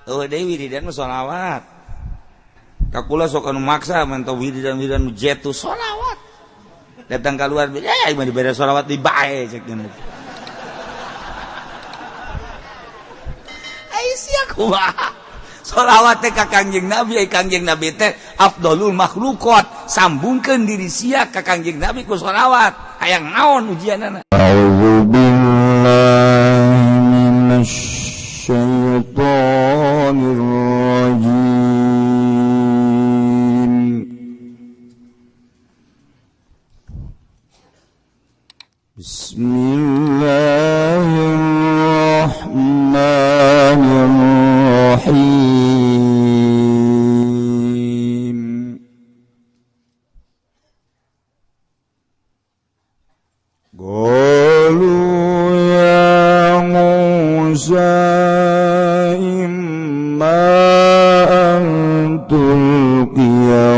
wiridan sholawat kakula sok anu maksa mantau wiridan jetu sholawat datang keluar di beda sholawat di bae cek gini sia kumaha sholawat teh ka Kangjeng Nabi teh afdalul makhlukot sambungkeun diri sia ka Kangjeng Nabi ku sholawat hayang naon ujianana a'udzu billahi minasy syaitonir rajim Bismillahirrahmanirrahim Qalu ya Musa imma an tulqiya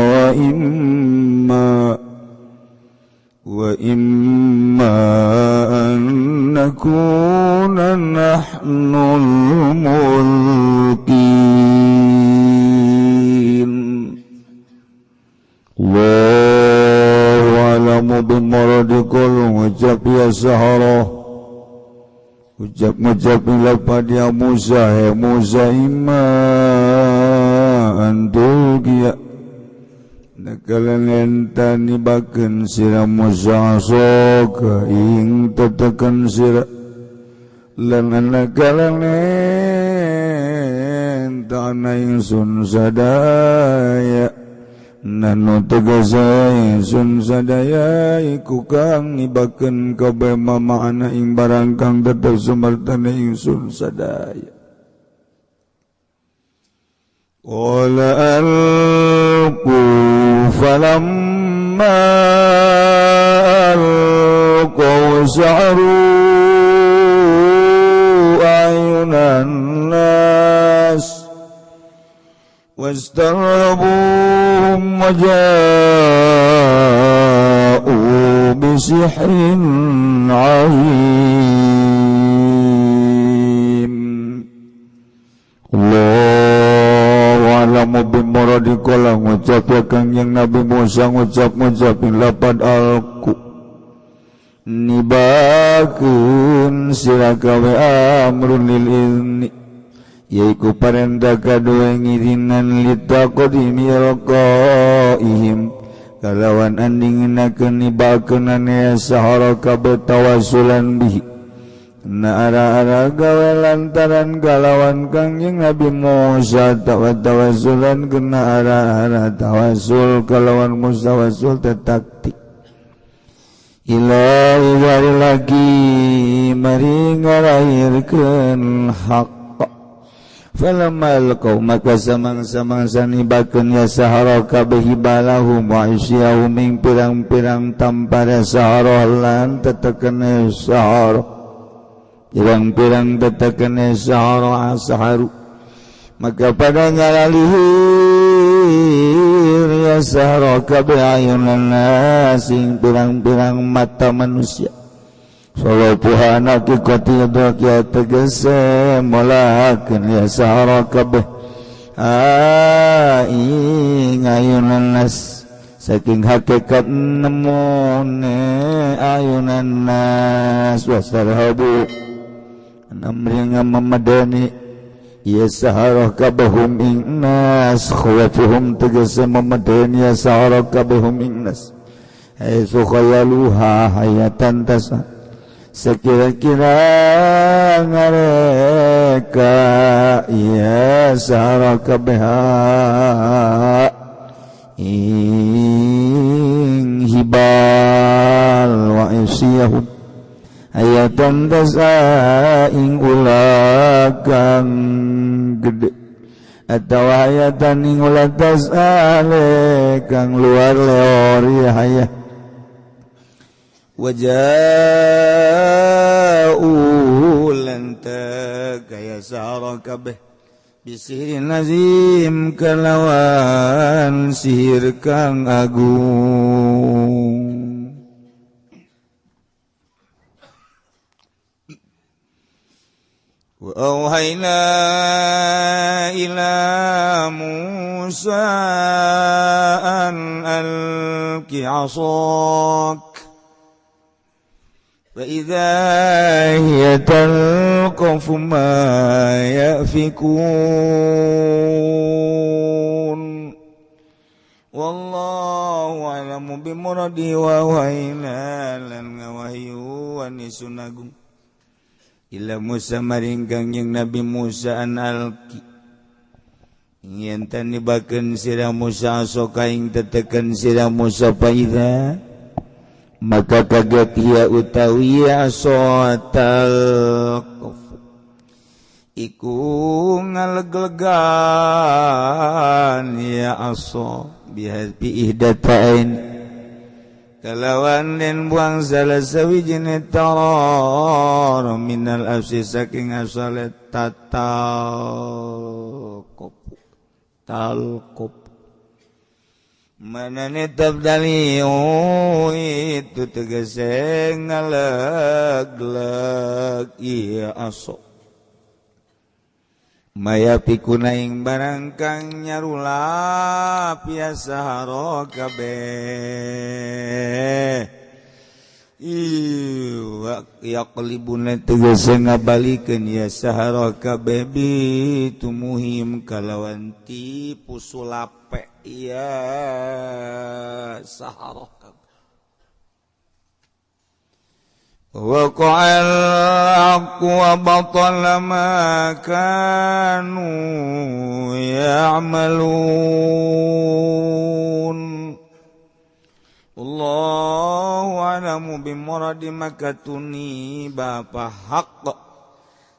wa imma an nakuna nahnul mulkin Allahu a'lamu bimaradikul ngucap ya Sahara ucap lapad ya Musa imma antul kia nakalan enta nibakeun sira Musa soka ing tetekan sira lan nakalan enta ana ingsun sadaya nanu tegasa ingsun sadaya iku kang nibakeun kabeh mamaana ing barang kang tetep sumertana ingsun sadaya qala alqu falamma alqaw sa'ru ayunan nas wastarhabuhum waja'u bisihrin 'azim Allahu a'lamu bimaradikul ngucap ya Kangjeng Nabi Musa ngucap lapad alqu nibakeun sira gawe amrun lil izni yaiku parentah kadua ngirinan litaqdimi raqaihim kalawan andingenakeun nibakeunana ya Sahara kabeh tawassulan bihi na ara-ara gawe lantaran kalawan Kangjeng Nabi Musa tawassulan kena ara-ara tawassul kalawan musawassul tetakti ilahi wari lagi mari ngalairkeun hak falamal kau maka samang-samang sanibakeun ya Sahara kabeh hibalahum wa isyahum ing pirang-pirang tampara Sahara lan tetekeun Sahara pirang-pirang tetekeun Sahara asharu maka pada ngalalihir ya Sahara kabeh ayunan sing pirang-pirang mata manusia Salapuhan hakikati ya tegese molakeun ya Sahara kabeh ing ayunan nas saking hakikat nemone ayunan nas wasarhabu namri ngamadani ya Sahara kabehum ing nas khawafuhum tegese mamadani ya Sahara kabehum ing nas aisu khayaluha hayatan tasa sekira-kira ngareka ya Sahara kabeh ing hibal wa isyahum ayatan dasa ing ulakang gede atau ayatan ing ulat dasa kang luar leori hayah waja'u lanta kaya Sahara kabeh bisirin nazim kalawan sihir kang agung wa auhayna ila Musa an alqi 'asak fa idza hiya talqafu ma yafikun wallahu a'lamu bimuradi wa wahina lan ngawahyu wanisun agung ila Musa maring Kangjeng Nabi Musa an alqi yen tan nibakeun sira Musa sok aing tetekeun sira Musa paida maka kaget ia utawi asotal iku ngaleglegan ya aso bihabi ihdatain kalawan den buang salah sawijine tarar minal afsi saking asalet talqop manane tabdali itu tegese ngalegleg iya aso maya pikunaing barang kang nyarula biasa haro kabeh iwa yaqlibuna tegese ngabalikeun ya sahara kabeh bitumuhim kalawan tipu sulape ya sahara kabeh wa qa'al aqu wa batala ma kanu ya'malun Allahu a'lamu bimuradi makatuni bapa haq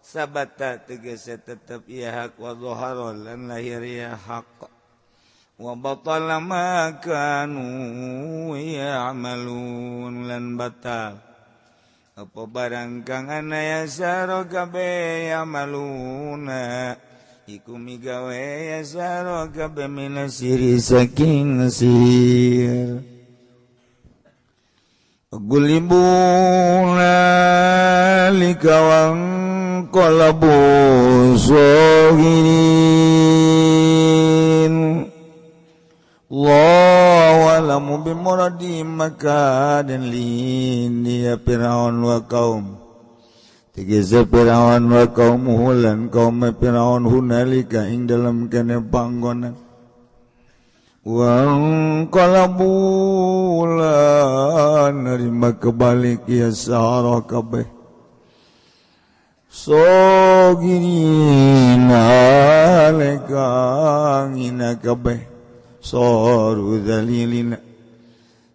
sabata tegese tetep ieu hak wa dhahara lan lahir ya haq wa batala ma kanu ya'malun lan batal apa barang kang ana ya saro kabeh ya'maluna iku migawe ya saro kabeh minasiri saking sir gulibuna likawang kolabu sogirin Allahu a'lamu bimuradi maka dan lini ya Fir'aun wa kaum tegese Fir'aun wa kaumuhu lan kaum Fir'aun hunalika ing dalam kene panggonan wang kalabulan nerima kebalik ya sahara kabeh sogirin alekang ina kabeh soru dalilina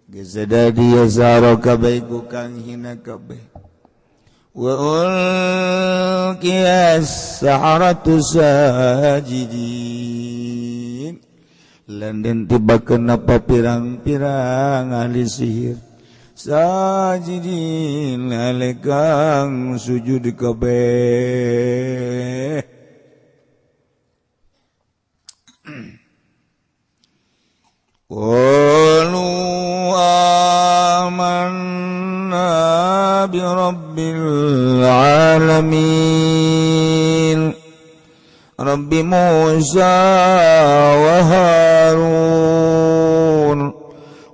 gesedadi ya sahara kabeh ku kang hina kabeh wa ulqiyas saharatu sajidin lan den tibakeun apa pirang-pirang ahli sihir sajidin alekang sujud kabeh qalu amanna bi rabbil alamin Rabbi Musa wa Harun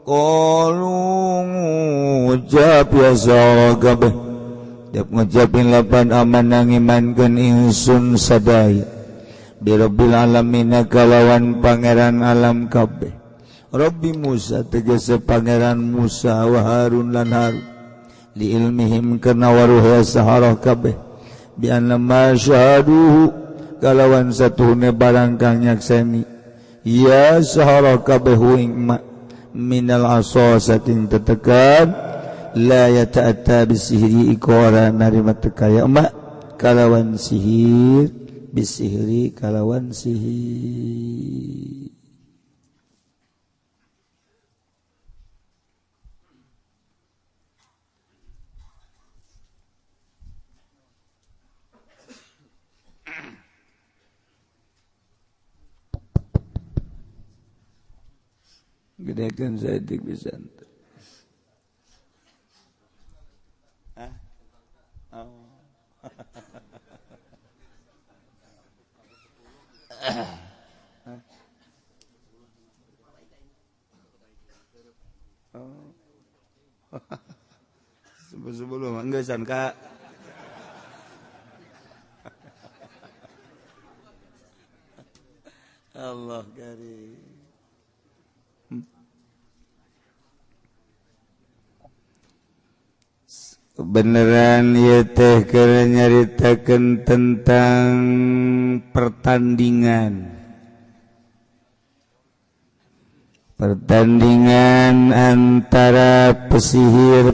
qalu ngucap ya sahara kabeh dap ngucapin lapan aman ngimankeun ingsun sadaya bi rabbil alamin kalawan pangeran alam kabeh Rabbi Musa tegese pangeran Musa wa Harun lan Harun li ilmihim kana waruh sahara kabeh bi anna ma syahaduhu kalawan satuhune barang kang nyakseni ya sahara kabeh ing minal asa saking tetekan la yata'atta bisihri ikora narima tekaya mak kalawan sihir bisihri kalawan sihir gedekan sadik pisan. sebelum enggak sangka Allah karim. Beneran ieu teh keur nyaritakeun tentang pertandingan antara pesihir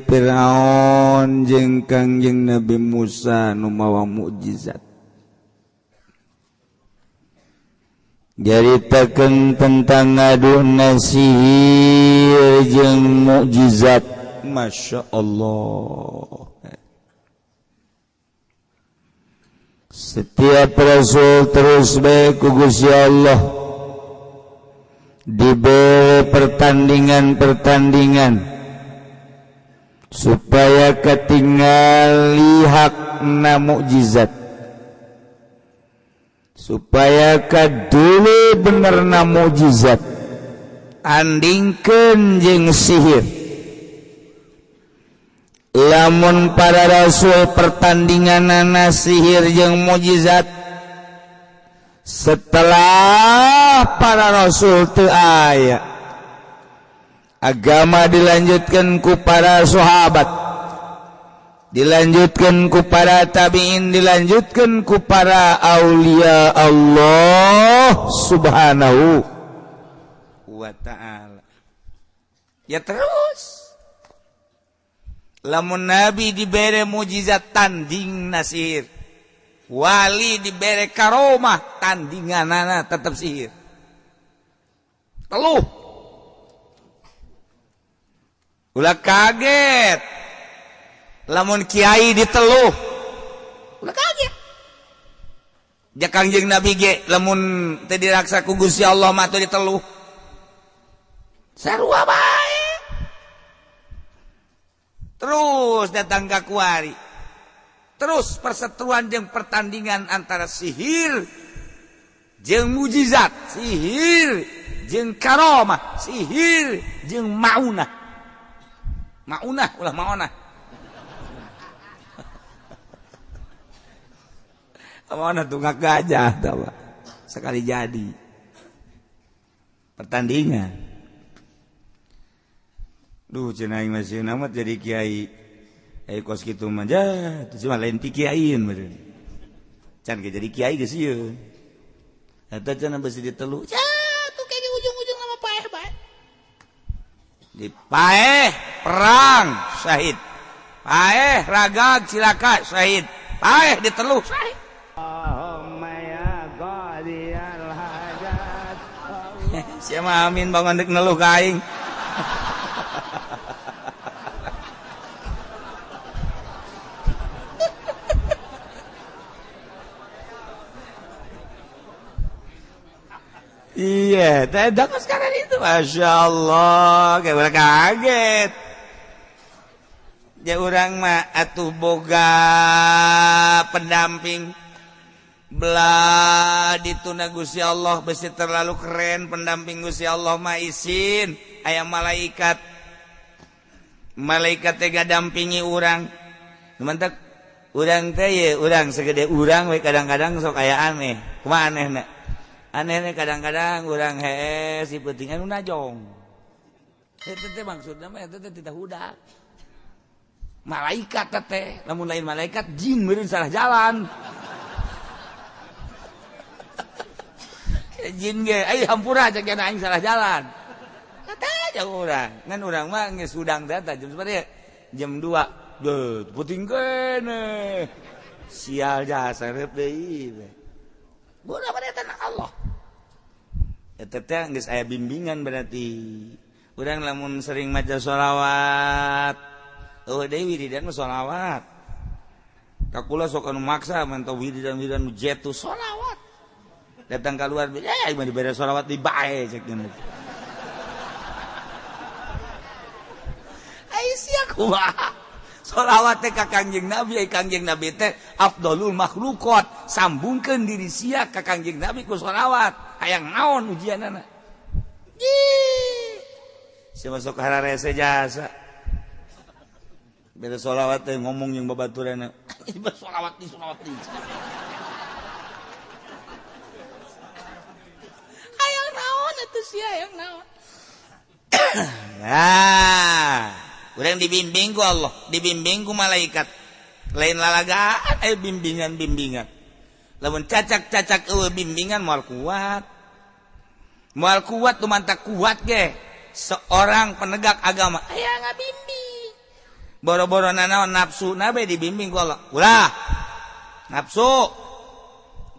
Firaun jeung Kangjeng Nabi Musa nu mawa mukjizat. Nyaritakeun tentang ngaduna sihir jeung mukjizat. Masya Allah. Setiap Rasul terus baik ku Gusti Allah diberi pertandingan supaya ketinggali hakna mukjizat, supaya kadulu benerna mukjizat andingkeun jeung sihir. Lamun para rasul pertandinganana sihir jeung mukjizat, setelah para rasul teu aya, agama dilanjutkan ku para sahabat, dilanjutkan ku para tabi'in, dilanjutkan ku para aulia Allah subhanahu wa ta'ala. Ya terus lamun Nabi dibere mukjizat tanding nasir, wali dibere karomah tandinganana tetap sihir. Teluh ulah kaget lamun kiai diteluh, ulah kaget. Ja Kangjeng Nabi ge lamun teu diraksa ku Gusti Allah mah teu diteluh. Sarua bae. Terus datang ka kuari. Terus perseteruan jeung pertandingan antara sihir jeung mukjizat, sihir jeung karomah, sihir jeung maunah. Maunah ulah maunah. Maunah tunggak gajah tah sekali jadi. Pertandingan. Duh cenah aing masih amat jadi kiai. Kos kitu mah jah, cuma lain ti kiaiin meureun. Can ge jadi kiai geus ieu. Eta cenah bisi ditelu. Jah, tuh kayak ujung-ujung nama paeh bae. Di paeh perang syahid. Paeh ragag cilaka syahid. Paeh ditelu syahid. Allahumma ya qadiyal hajat. Siapa amin bangun dek neluh ka aing. Iya, tidak sekarang itu, masya Allah, kayak udah kaget. Ya orang mah atuh boga pendamping, belah dituna Gusti Allah, besi terlalu keren pendamping Gusti Allah mah isin, aya malaikat tega dampingi orang, mantap. Orang teh ya, orang segede orang, kadang-kadang sok aya aneh, kumaha aneh nak? Anehnya kadang-kadang orang si pentingan najong. Itu teh maksudnya mah itu teh tidak hudak. Malaikat teh, namun lain malaikat jin meureun salah jalan. Jin ge, hampura cek kana aing salah jalan. Kata aja urang, ngan urang mah geus hudang teh jam sabaraha? Jam 2. Deuh, puting kene. Sial jasa rep deui. Bodoh pada tanah Allah. Eta teh geus aya bimbingan berarti. Urang lamun sering maca sholawat, deui wiridan mah sholawat. Kakula sok anu maksa mantau wiridan nu jetu sholawat. Datang keluar, mah dibere sholawat di bae cek geuna. Ai sia kumaha? sholawat teh ka Kangjeng Nabi Kangjeng Nabi teh afdalul makhlukot sambungkeun diri sia ka Kangjeng Nabi ku sholawat hayang naon ujianana si masuk hararese jasa beda sholawat teh ngomong yang babaturanna sholawat di hayang naon atuh sia hayang naon urang dibimbing ku Allah, dibimbing ku malaikat. Lain lalagaan bimbingan. Lamun cacak bimbingan moal kuat. Moal kuat tuh mantap kuat ge. Seorang penegak agama aya ngabimbing. Boro-boro naon nafsu nabe dibimbing ku Allah. Ulah. Nafsu.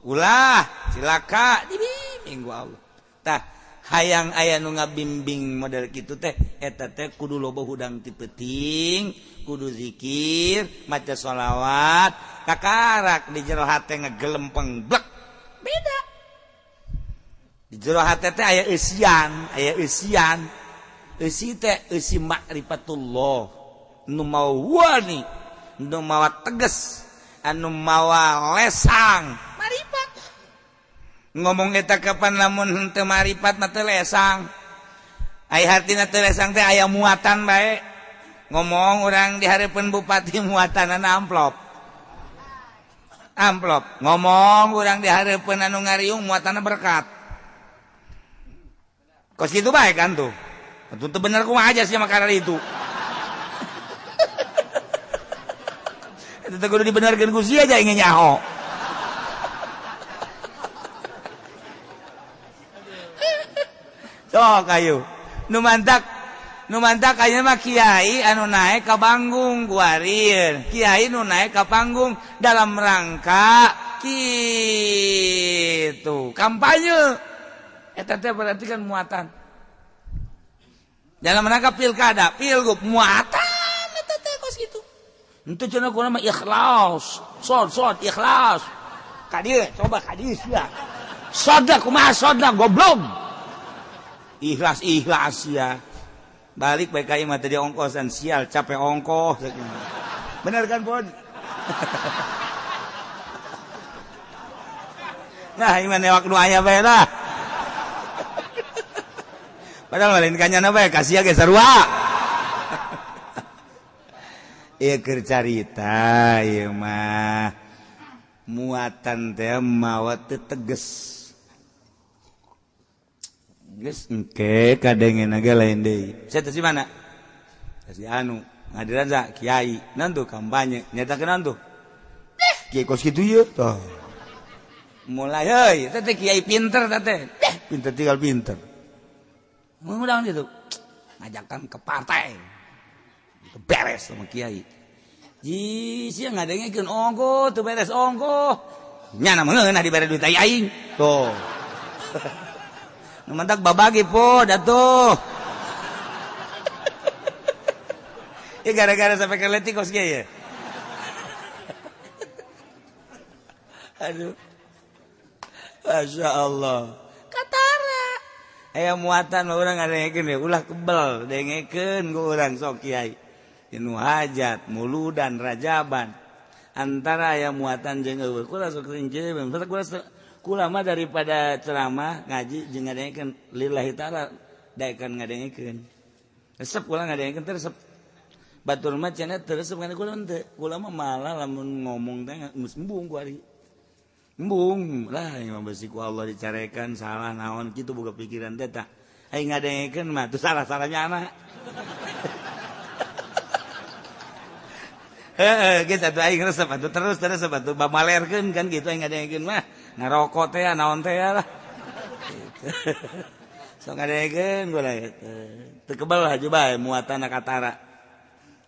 Ulah, cilaka dibimbing ku Allah. Tah hayang aya nu ngabimbing model kitu teh eta teh kudu loba hudang ti peuting, kudu zikir, maca sholawat, kakarak di jero hate ngagelempeng blek. Beda. Di jero hate teh aya eusian. Eusi teh eusi ma'rifatullah. Nu mawa wani, nu mawa tegas, anu mawa lesang, marifat. Ngomong eta kapan lamun henteu marifat mah teu lesang. Ai hartina teu lesang teh aya muatan bae. Ngomong urang di hareupeun bupati muatanana amplop. Ngomong urang di hareupeun anu ngariung muatanna berkat. Kos kitu bae kan tuh. Atuh teu bener kumaha aja sih makara itu. Eta teh kudu dibenerkeun ku sia aja ingin nyaho. Sok ayo nu mantak ayeuna mah kiai anu naek ka panggung kuarir kiai nu naek ka panggung dalam rangka kitu kampanye eta teh berarti kan muatan dalam rangka pilkada pilgub muatan eta teh kos kitu henteu cenah kunaon mah ikhlas sod ikhlas ka dieu coba ka dieu sia soda kumaha soda goblok ikhlas ya balik baik kayak mah tadi ongkosan sial capek ongkos bener kan Pon nah iman newak nu aya bae lah padahal lain kanyana bae kasih ge sarua ieu keur carita ieu mah muatan teh mawa teu teges geus engke kadengeun ge lain deui. Saya teh si mana? Si anu, ngadiran sa kiai. Naon tuh kampanye? Nyatakeun naon tuh? Kiai kos kitu ieu tah. Mulai heuy, eta teh kiai pinter tah teh. Pinter tinggal pinter. Mengundang gitu. Ngajakan ke partai. Itu beres sama kiai. Ji sia ngadengekeun ongko teu beres ongko. Nya na meungeun dibere duit aing. Tuh. Numantak babagi po datuh. Ya gara-gara sampai ke leti kos ya. Aduh. Masya Allah. Katara. Aya muatan mah urang ngadengekeun ya ulah kebel dengekeun ku urang sok kiai. Inu hajat, muludan, rajaban. Antara aya muatan jeung eueuh kula sok rinci kula mah daripada ceramah ngaji jeung ngadengekeun lillahi taala daekan ngadengekeun. Resep kula ngadengekeun teh resep. Batur mah cenah teu resep kana kula teu. Kula mah malah lamun ngomong teh geus embung ku ari. Embung lah yang besi ku Allah dicarekan salah naon kitu boga pikiran teh tah. Aing ngadengekeun mah teu salah-salahnya anak. Geus atuh aing resep atuh terus atuh bamalerkeun kan kitu aing ngadengekeun mah. Ngarokok teh naon teh lah. Sok ngadengekeun gula teu kebal haju bae muatanna katara.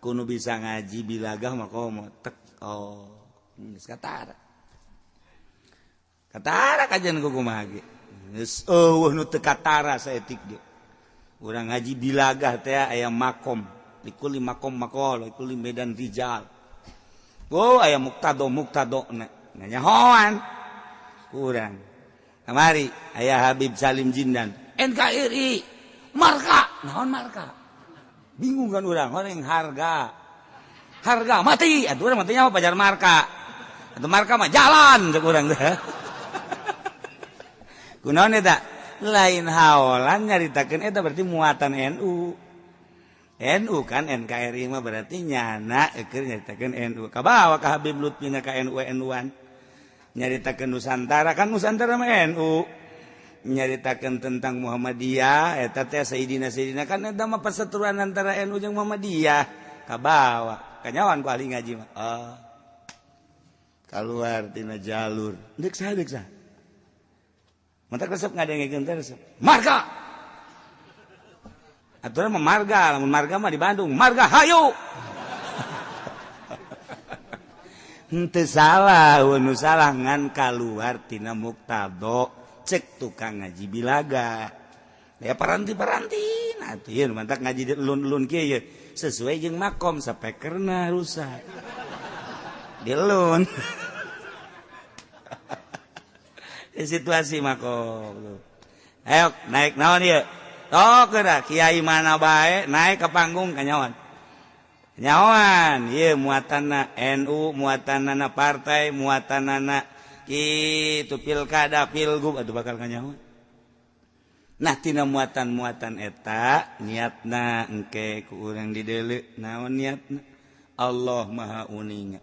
Kudu bisa ngaji bilagah mah komo tek geus katara. Katara kajian ku kumaha ge. Geus eueuh nu teu katara saeutik ge. Urang ngaji bilagah teh aya makom, likuli makom makol, likuli medan rijal. Aya muktado nganyahoan. Kurang kamari aya Habib Salim Jindan NKRI marka naon marka bingung kan urang orang harga harga mati atuh matinya apa pajar marka atuh marka mah jalan cek urang teh kunaon eta lain haolan nyaritakeun eta berarti muatan NU kan NKRI mah berarti nyana keur nyaritakeun NU kabawa ka Habib Lutfi ka NU-NUan nyaritakeun Nusantara kan Nusantara mah NU nyaritakeun tentang Muhammadiyah eta teh Sayyidina kan eta mah perseteruan antara NU jeung Muhammadiyah kabawa kanyawan ku ahli ngaji mah keluar tina jalur deuk saha mantak resep ngadengekeun teh resep marga aturan mah marga lamun marga mah di Bandung marga hayu henteu salah nu salah ngan kaluar tina muktado cek tukang ngaji bilaga ya paranti nah teu mantak ngaji lun-lun kieu ye sesuai jeung makom sapekerna rusak dilun situasi makom ayo naik naon ieu tok geura kiai mana bae naik ke panggung kanyawan ieu muatanna NU muatanna partai muatanna kitu pilkada pilgub atuh bakal kanyawan nah tina muatan-muatan eta niatna engke ku urang dideuleu naon niatna Allah Maha Uninga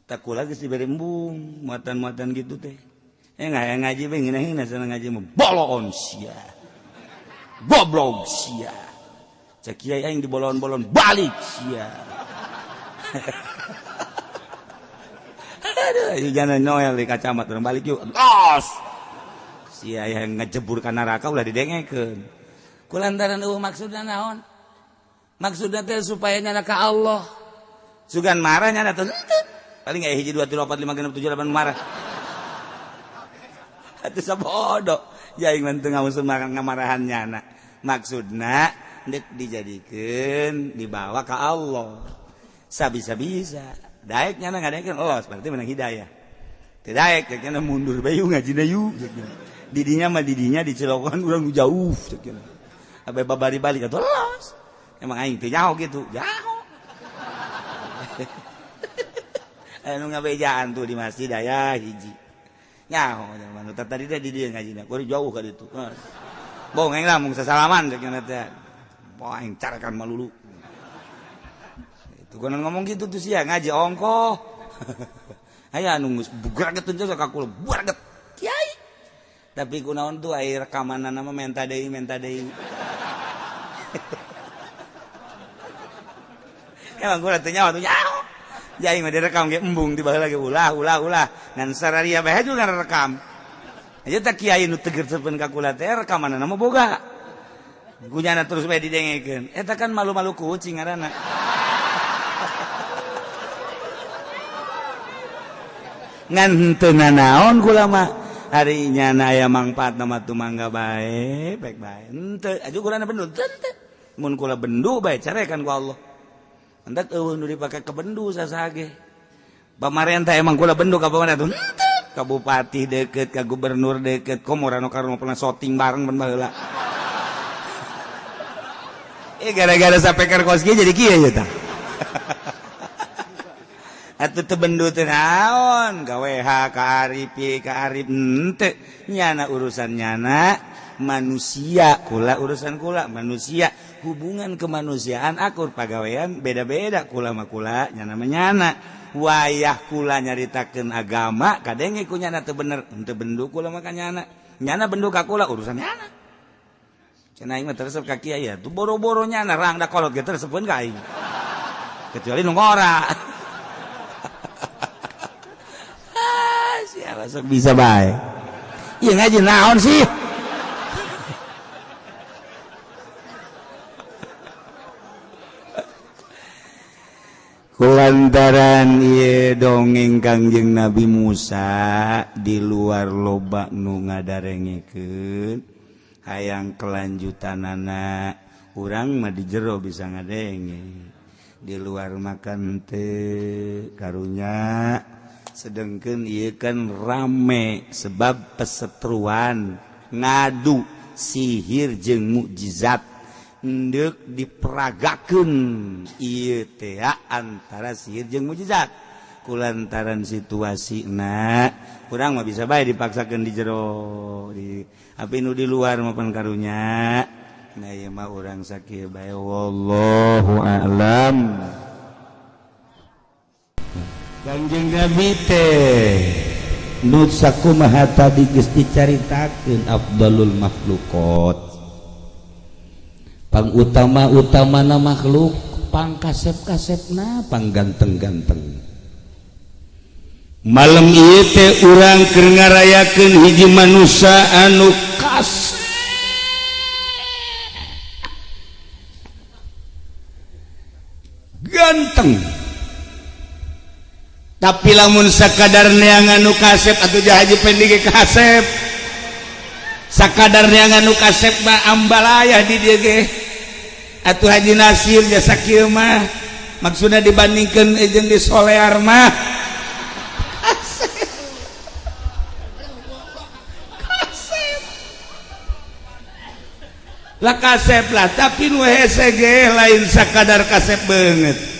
takula geus dibere embung muatan-muatan gitu teh ngaji we ngina-ngina sana ngaji mah bolon sia goblok sia cek kiai aing dibolon-bolon balik sia aduh jangan noel di kacamat urang balik yuk los sia yang ngejebur ka neraka ulah didengekeun kulantaran maksudna naon maksudna teh supaya nyana ka Allah sugan marah nyana teh paling aya 1 2 3 4 5 6 7 8 marah atuh sabodo jaing mah teu ngamusun ngamarahan nyana maksudna dek dijadikeun dibawa ka Allah sabisa-bisa daek nyana ngadengekeun Allah berarti menang hidayah teu daek nyana mundur bae yuk ngajina yuk didinya mah didinya di Cilogon urang jauh ceuk abe babari balik atuh los emang aing teu nyaho gitu jauh anu ngabejaan tuh di masjid aya hiji nyaho manu tadi teh di dieu ngajina kudu jauh ka ditu bongeng lah mung sasalaman ceuk nya teh poe aing carakan malulu itu konon ngomong gitu tuh sia ngaji ongkoh aya anu geus bugraget teh ka kula bugraget kiai tapi kunaon tuh air rekamanna mah menta deui emang gua teh nyawa tuh nyaho jai mah direkam ge embung tiba lagi ulah ngan sararia bae juga rekam aja tak kiai nu tegersepeun ka kula teh rekamanna mah boga gunyana terus bae didengekeun eta kan malu-malu kucing ngaranna ngan henteu nanaon kula mah hari nyana aya mangpaat nama tu mangga bae baik bae henteu aju kurana bendu teu mun kula bendu bae carekan ku Allah entek eueuh nu dipake ke bendu sasage pamarentah emang kula bendu ka pamarentah tuh ka bupati deukeut ka gubernur deukeut komorano karno pernah shooting bareng ban baheula gara-gara sapeker kos ge jadi kieu ya tah atuh teu bendu teh naon gawe ka Arif henteu nyana urusan nyana manusia kula urusan kula manusia hubungan kemanusiaan akur pagawean beda-beda kula mah kula nyana mah nyana wayah kula nyaritakeun agama kadenge ku nyana teu bener henteu bendu kula mah ka nyana bendu ka kula urusan nyana cenah aing mah teresep ka kiai ya tuh boro-boro nyana rang da kolot ge teresepkeun ka aing kecuali nu ngora siapa sok bisa bae ieu ngaji naon sih kulantaran ieu dongeng Kangjeng Nabi Musa di luar loba nu ngadarengekeun hayang kelanjutanana urang mah di jero bisa ngadenge di luar makan teu karunya sedengkeun ieu kan rame sebab pesetruan ngadu sihir jeung mukjizat ndek diperagakeun ieu teh antara sihir jeung mukjizat kulantaran situasina urang mah bisa bae dipaksakeun di jero di api nu di luar maupun karunya nah ieu mah urang sakieu bae wallahu a'lam. Kanjeng Nabi teh nu sakumaha tadi geus dicaritakeun afdalul makhluqat pangutama-utamana makhluk pangkasep-kasepna pangganteng-ganteng malam ieu teh urang keur ngarayakeun hiji manusia anu kasep ganteng tapi lamun sakadar neangan nu kasep atuh haji pendik kasep sakadar neangan nu kasep mah ambalayah di dieu ge atuh haji nasir jasa kieu mah maksudna dibandingkeun jeung di solear mah kasep lah kasep lah tapi nu hese ge lain sakadar kasep beungeut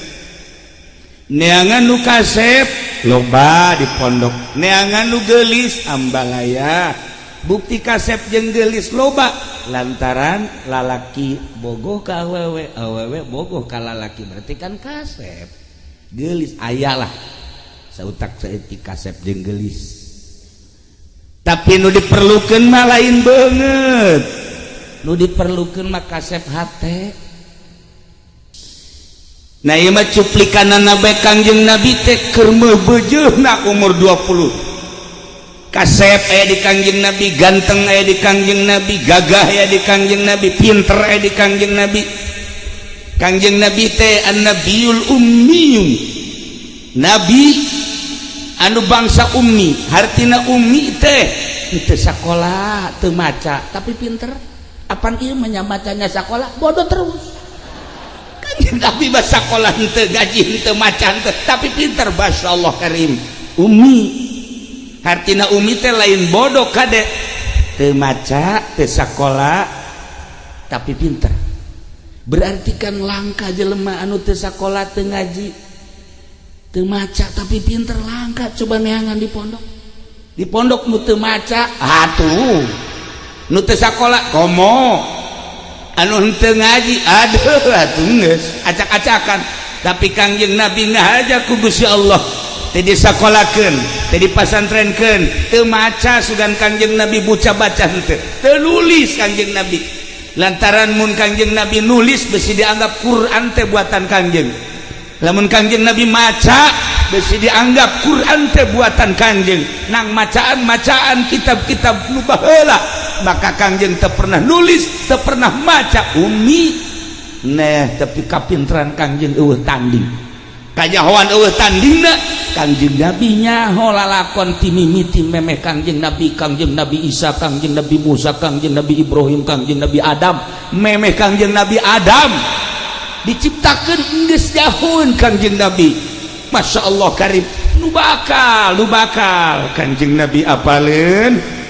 neangan nu kasep loba di pondok neangan nu geulis ambalaya bukti kasep jeung geulis loba lantaran lalaki bogoh ka awewe awewe bogoh ka lalaki berarti kan kasep geulis ayalah sautak saeutik kasep jeung geulis tapi nu diperlukeun mah lain beungeut nu diperlukeun mah kasep hate. Nah ieu mah cuplikanana bae Kangjeng Nabi teh keur meubeujeuhna umur 20 kasep aya di Kangjeng Nabi ganteng aya di Kangjeng Nabi gagah aya di Kangjeng Nabi pinter aya di Kangjeng Nabi. Kangjeng Nabi teh an-nabiyul ummiyun nabi anu bangsa ummi hartina ummi teh teu sakola teu maca tapi pinter apan ieu menyamacanya sakola bodoh terus. Tapi bahasa sekolah henteu gaji henteu maca henteu tapi pinter masyaallah karim ummi hartina ummi teh lain bodoh kade teu maca teu sakola tapi pinter berarti kan langka jelema anu teu sakola teu ngaji teu maca tapi pinter langka coba neangan di pondok nu teu maca atuh nu teu sakola komo anu henteu ngaji aduh atuh geus acak-acakan tapi Kangjeng Nabi ngahaja ku Gusti Allah teh disakolakeun teh dipasantrenkeun teu maca sugan Kangjeng Nabi buca baca henteu teu nulis Kangjeng Nabi lantaran mun Kangjeng Nabi nulis besi dianggap Quran teh buatan Kangjeng lamun Kangjeng Nabi maca besi dianggap Quran teh buatan Kangjeng nang macaan-macaan kitab-kitab nu baheula maka Kangjeng teu pernah nulis teu pernah maca ummi nah tapi kapinteran Kangjeng eueuh tanding kanyahoan eueuh tandingna Kangjeng Nabi nyaho lalakon ti mimiti memeh Kangjeng Nabi Isa Kangjeng Nabi Musa Kangjeng Nabi Ibrahim Kangjeng Nabi Adam memeh Kangjeng Nabi Adam diciptakeun geus jahun Kangjeng Nabi Masya Allah karim nu bakal Kangjeng Nabi apaleun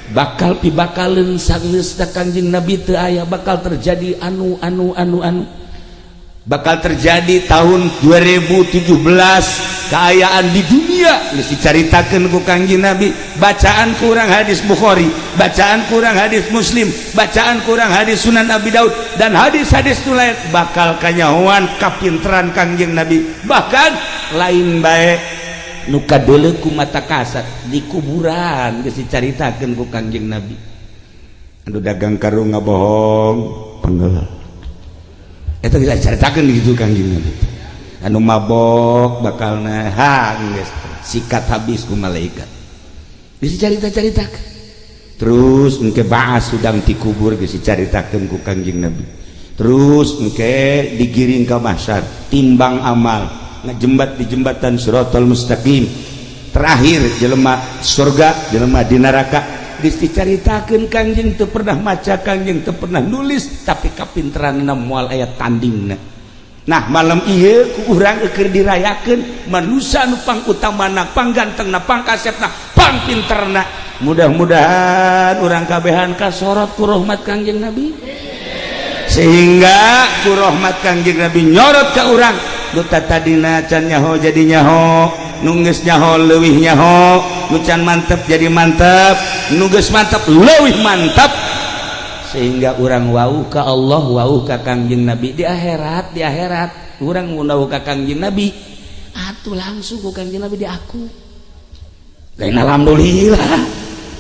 bakal pibakaleun sageusna Kangjeng Nabi teu aya bakal terjadi anu bakal terjadi tahun 2017 keayaan di dunia geus dicaritakeun ku Kangjeng Nabi bacaan kurang hadis Bukhari bacaan kurang hadis Muslim bacaan kurang hadis Sunan Abi Daud dan hadis-hadis lain bakal kanyahoan kapinteran Kangjeng Nabi bahkan lain bae nu kadeuleu ku mata kasat di kuburan geus dicaritakeun ku Kangjeng Nabi anu dagang karung ngabohong penggel eta geus dicaritakeun gitu Kangjeng Nabi anu mabok bakalna geus sikat habis ku malaikat geus dicarita-caritakeun terus engke baas sudang ti kubur geus dicaritakeun ku Kangjeng Nabi terus engke digiring ka mahsyar timbang amal ngajembat di jembatan Siratal Mustaqim terakhir jelema surga jelema di neraka geus dicaritakeun Kangjeng teu pernah maca Kangjeng teu pernah nulis tapi kapinteranna moal aya tandingna nah malam ieu ku urang keur dirayakeun manusia nu pangutamana panggantengna pangkasepna pangpinterna mudah-mudahan urang kabehan kasorot ku rahmat Kangjeng Nabi sehingga ku rahmat Kangjeng Nabi nyorot ka urang nu tadina can nyaho jadi nyaho, nu geus nyaho leuwih nyaho, nu can mantep jadi mantep, nu geus mantep leuwih mantep, sehingga urang wau ka Allah, wau ka Kangjeng Nabi di akhirat urang wau ka Kangjeng Nabi atuh langsung ku Kangjeng Nabi di aku lain alhamdulillah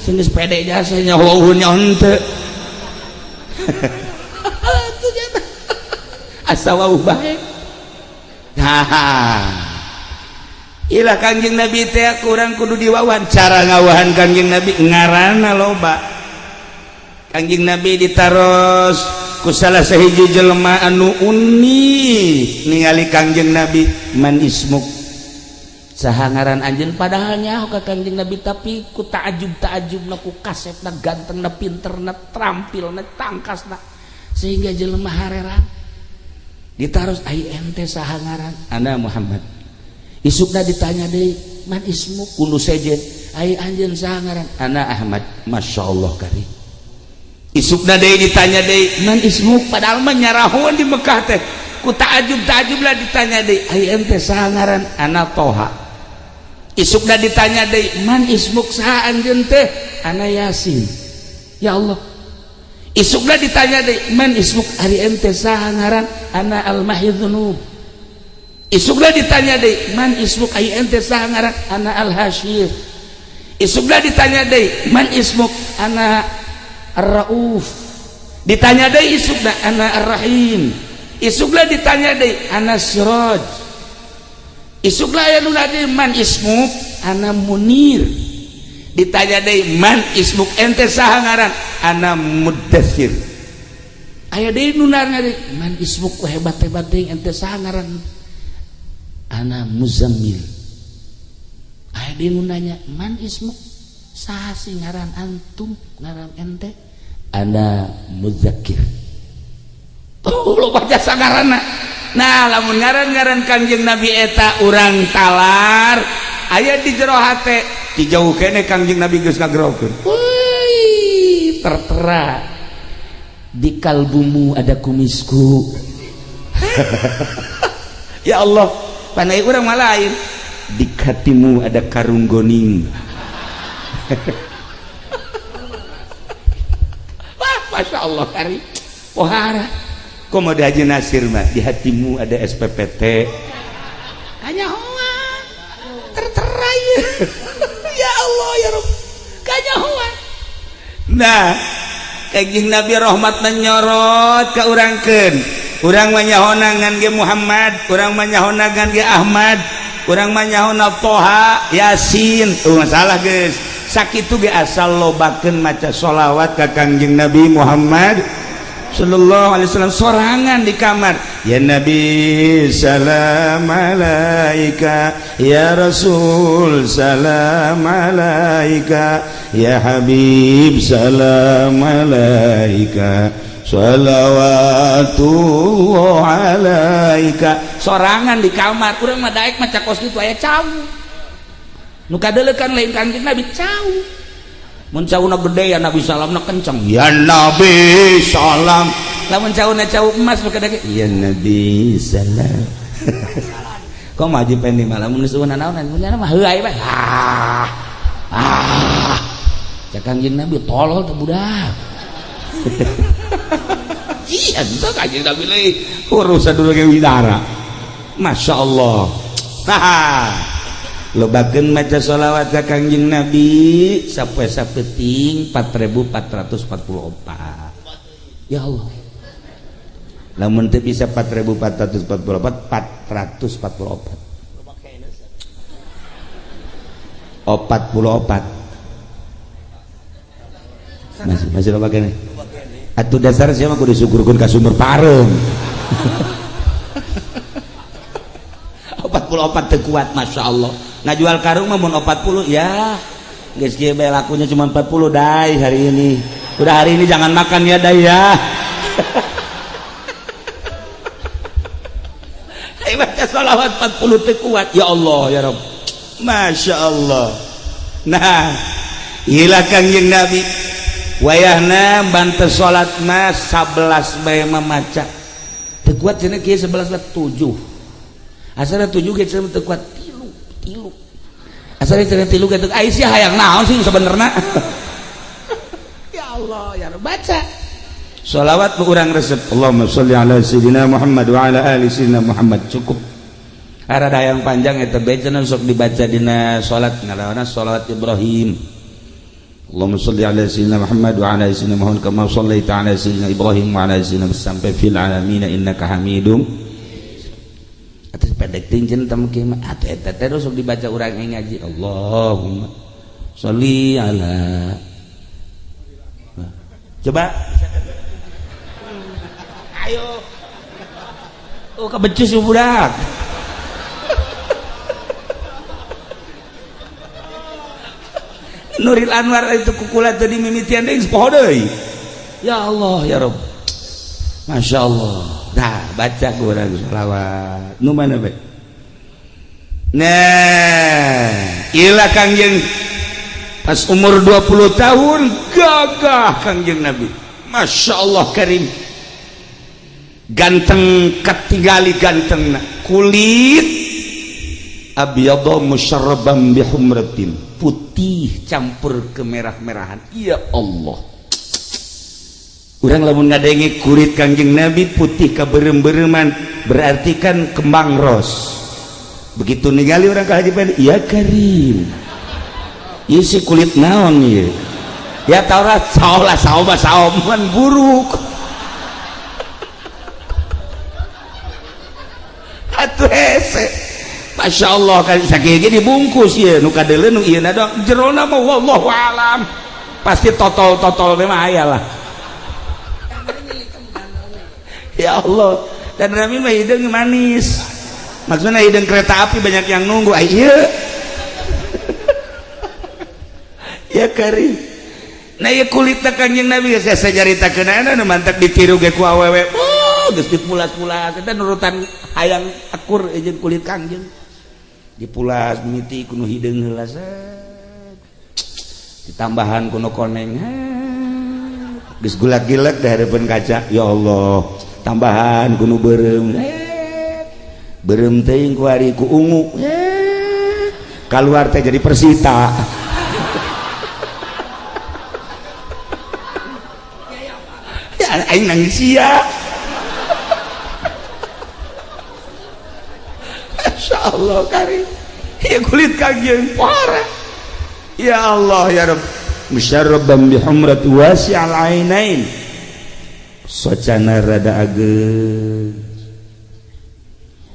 sing geus pede jasa nyaho nya henteu asa wau bae. Ilah Kangjeng Nabi teh kurang kudu diwawancara ngawahan Kangjeng Nabi ngaranna loba. Kangjeng Nabi ditaros ku salah sahiji jelema anu uni ningali Kangjeng Nabi, man ismuk, saha ngaran anjeun, padahal nyaho ka Kangjeng Nabi tapi ku taajub-taajubna, ku kasepna, gantengna, pinterna, trampilna, tangkasna, sehingga jelema hareran ditaros ai ente saha ngaran, ana Muhammad. Isukna ditanya deui man ismuk, kudu sejen ai anjeun saha ngaran, ana Ahmad. Masyaallah kari. Isukna deui ditanya deui man ismuk, padahal mah nyarahun di Mekah teh ku taajub lah ditanya deui ai ente saha ngaran, ana Toha. Isukna ditanya deui man ismuk, saha anjeun teh, ana Yasin. Ya Allah. Isukna ditanya deui man ismuk, ari ente saha ngaran, ana Al-Mahyidunub. Isukna ditanya deui man ismuk, ai ente saha ngaran, ana Al-Hasyir. Isukna ditanya deui man ismuk, ana Ar-Rauf. Ditanya deui isukna ana Ar-Rahim. Isukna ditanya deui ana Siraj. Isukna aya nu deui man ismuk, ana Munir. Ditanya deui man ismuk, ente saha ngaran, ana Muddatsir. Aya deui nu narana deui man ismuk, hebat-hebat deui, ente saha ngaran, ana Muzammil. Aya deui nu nanya man ismuk, saha sih ngaran antum, ngaran ente, ana Mudzakir. Tuh baca sangaranna. Nah lamun ngaran-ngaran Kangjeng Nabi eta urang talar aya di jero hate, ti jauh kene Kangjeng Nabi geus ngagerokeun. Woi, tertera di kalbumu ada kumisku. Ya Allah, panai urang mah lain. Di hatimu ada karung goning. Wah, Masya Allah kari pohara komodo Haji Nasir mah di hatimu ada SPPT kanyahoan tertera ya. Ya Allah ya Rabb kanyahoan. Nah Kangjeng Nabi rahmat menyorot ka urangkeun, urang mah nyahona ngan ge Muhammad, urang mah nyahona ngan ge Ahmad, urang mah nyahona Toha, Yasin. Masalah geus sakitu ge asal lobakeun maca sholawat ka Kangjeng Nabi Muhammad sallallahu alaihi wasallam sorangan di kamar. Ya Nabi salam alaika, ya Rasul salam alaika, ya Habib salam alaika, shalawatullah alaika. Sorangan di kamar, urang mah daek maca kos kitu aya cau. Nu kadeulekan lain Kangjeng Nabi cau. Mun cauna gede ya Nabi salamna kencang. Ya Nabi salam. Lamun cauna cau emas maka dake ya Nabi salam. Kok mah jipen di malam mun sueunan naonan mun mah heuai bae. Cak Kangjeng Nabi tolol teh budak. Iya, itu Kangjeng Nabi leuy urusan dulu ge widara. Masya Allah. Nah, lobakeun maca sholawat ka Kangjeng Nabi sapoe sapeting 4444. Ya Allah. Lamun teu bisa 4444 444. 44. Masih loba kene. Atuh dasar sia mah kudu disyukurkeun ka sumur pareum. 44 teu kuat Masya Allah. Ngajual karung mah mun 40 ya geus kieu bae lakunya cuma 40 dai hari ini. Udah hari ini jangan makan ya dai ya. Ayo baca sholawat 40 teu kuat. Ya Allah ya Rabb. Masya Allah. Nah ilah Kangjeng Nabi wayahna bantu salat mas 11 bae mamaca teu kuat cenah kieu 11 7 asal 7 ge cenah teu kuat 3 asal cenah 3 ge teu Aisyah hayang naon sih sebenarnya ya Allah ya Rabb baca sholawat urang resep Allahumma sholli ala sayyidina Muhammad wa ala ali sayyidina Muhammad cukup arada yang panjang eta bae cenah sok dibaca dina salat ngaranna sholawat Ibrahim Allahumma sholli ala sayyidina Muhammad wa ala sayyidina Muhammad kama shallaita ala sayyidina Ibrahim wa ala sayyidina sampai fil alamin innaka Hamidum atas pendek tingceun teh kieu mah atuh eta terus sok dibaca urang ngaji Allahumma sholli ala coba ayo oh kabecus budak Nuril Anwar itu kukulat jadi mimitian deui poho deui ya Allah ya Rabb Masya Allah dah baca kurang sholawat nu mana bae nah ila Kangjeng pas umur 20 tahun gagah Kangjeng Nabi Masya Allah karim ganteng ketinggali gantengna kulit abyadha musyarraban bihumratin putih campur kemerah-merahan ya Allah urang lamun ngadenge kulit Kangjeng Nabi putih kaberem-bereman berarti kan kembang ros begitu ningali orang kahajiban ya karim ieu si kulit naon ieu ya taurat saolah saoma saoman buruk atuh hese Masya Allah kan sakit dibungkus ya nu kadeuleun nu ieu na dong jerona mah wallahu alam pasti totol memang aya lah ya Allah dan rami mah hideung manis maksudnya hideung kereta api banyak yang nunggu ieu ya karim nah ieu kulit Kangjeng Nabi saya jaritakeunana nu mantak ditiru ge ku awewe geus dipulas-pulas eta nurutan hayang akur jeung kulit Kangjeng dipulas mimiti kuno hideung heula ditambahan kuno koneng geus gulag-gilag da hareupeun kaca ya Allah tambahan kuno beureum beureum teuing ku ari ku ungu kaluar teh jadi persita ya aing nangis sia Masya Allah karim ya kulit Kangjeng parah ya Allah ya Rabb musyarraban bihumrat wasi'al ainain socana rada ageug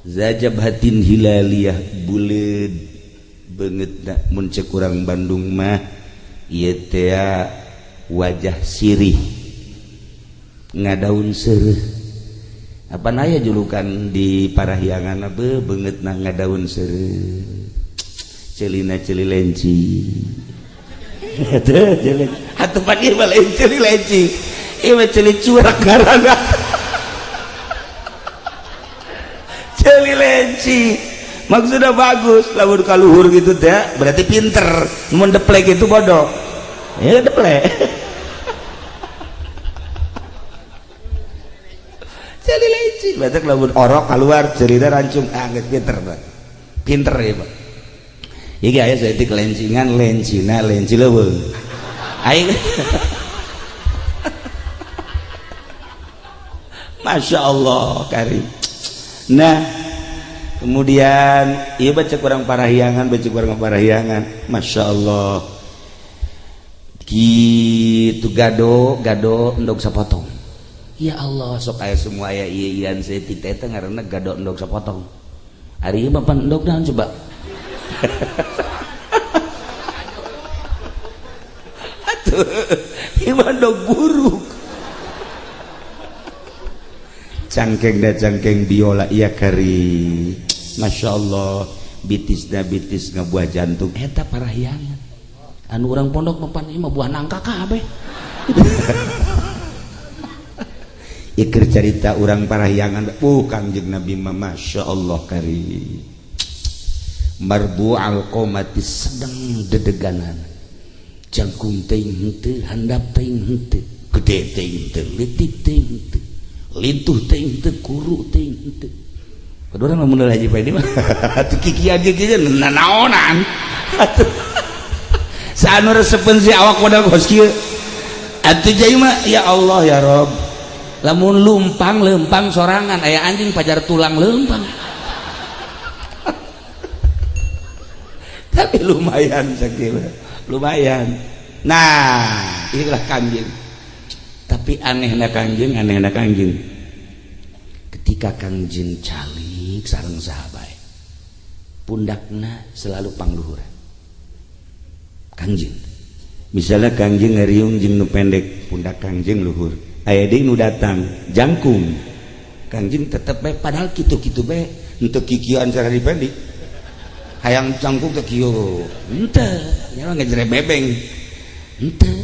zajabhatin hilaliyah buleud beungeutna mun ceuk urang Bandung mah ieu teh wajah sirih ngadaun seureuh apa naya julukan di parahyangan be beungeutna ngadaun seureuh celina celi lenci atuh celi atuh pan ieu mah lain celi lenci ieu mah celi curak ngaranna celi lenci maksudnya bagus lamun kaluhur gitu teh berarti pinter mun deplek itu bodoh ya deplek celi lenci batak lamun orok keluar cerita rancung geus pinter ya Pak iki aya saeutik lencingan lencina lenci leuweung aing Masya Allah karim nah kemudian ieu baca kurang parahyangan Masya Allah kitu gado endog sapotong ya Allah sok aya semua aya ieu seeutik teh ngaranna gado endog sapotong ari ieu bapak endog naon coba atuh ieu endog buruk cangkeng biola iya kari Masya Allah bitisna bitis ngabuah jantung eta parahyangan anu urang pondok mapan ieu mah buah nangka kabeh ikir cerita orang parahyangan Kangjeng Nabi mah Masya Allah kari marbu al qomatis sedang dedeganan jangkung teuing henteu, handap teuing henteu, gede teuing henteu, leutik teuing henteu, lintuh teuing henteu, kuru teuing henteu. Padahal mah mun Haji Paidi mah atuh kikian ge kieu nanaonan. Saanu resepen si awak modal kos kieu. Atuh jadi mah ya Allah ya Rob. Lamun lempang sorangan aya anjing pajar tulang lempang. Tapi lumayan sakieu. Lumayan. Nah, inilah Kangjeng. Tapi anehna Kangjeng. Ketika Kangjeng calik sareng sahabat, pundakna selalu pangluhuran. Kangjeng. Misalnya Kangjeng ngariung jeung nu pendek, pundak Kangjeng luhur. Aya deui nu datang jangkung. Kangjeng tetep bae padahal kitu-kitu bae henteu kikieuan sareng dipendek. Hayang jangkung teh kieu. Henteu, nya mah ngejere bebeng. Henteu.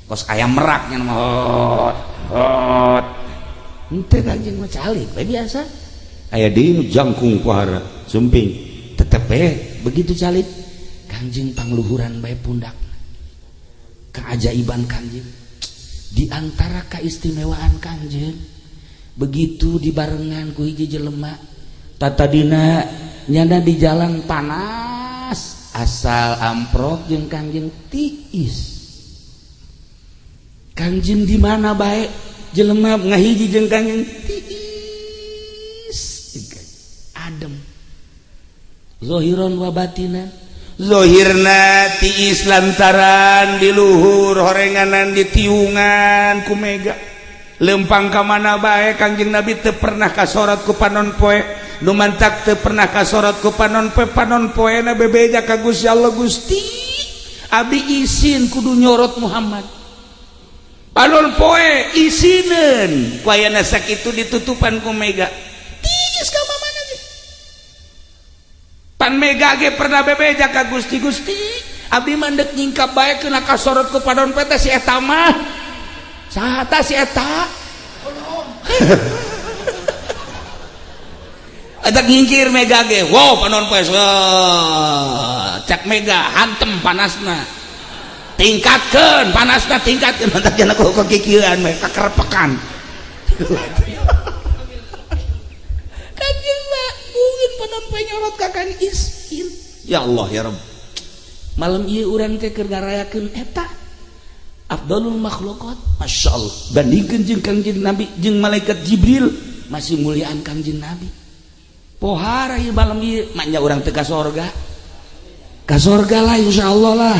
Kos aya merak nya mah hot. Henteu Kangjeng mah calik bae biasa. Aya deui nu jangkung pohara, sumping. Tetep bae begitu calik. Kangjeng pangluhuran bae pundak. Keajaiban Kangjeng di antara keistimewaan Kangjeng begitu dibarengan ku hiji jelema tatadina nyana di jalan panas asal amprok jeung Kangjeng tiis. Kangjeng di mana bae jelema ngahiji jeung Kangjeng tiis adem zahiran wa batinan. Zohirna tiis lantaran di luhur horenganan di tiungan ku mega lempang ka mana bae Kangjeng Nabi teu pernah kasorot ku panon poe nu mantak teu pernah kasorot ku panon poe na bebeja ka Gusti Allah. Gusti abdi isin kudu nyorot Muhammad panon poe isineun ku ayana sakitu ditutupan ku mega tiis ka mana pan mega ge pernah bebeja ka Gusti abdi mandek nyingkap bae kena kasorot ku padon pete si eta mah saha ta si eta ada ngingkir mega ge wow panon poe cak mega hantem panasna tingkatkeun panasna tingkatkeun mantak jana ku kikieuan we kakerepekan. Penampai nyorot kakang isin ya Allah ya Rabb malam ieu urang teh keur ngarayakeun eta afdalul makhluqat masyaallah bandingkeun jeung Kangjeng Nabi jeung malaikat Jibril masih muliaan Kangjeng Nabi pohara ieu malam ieu manya urang teh ka sorga lah insyaallah lah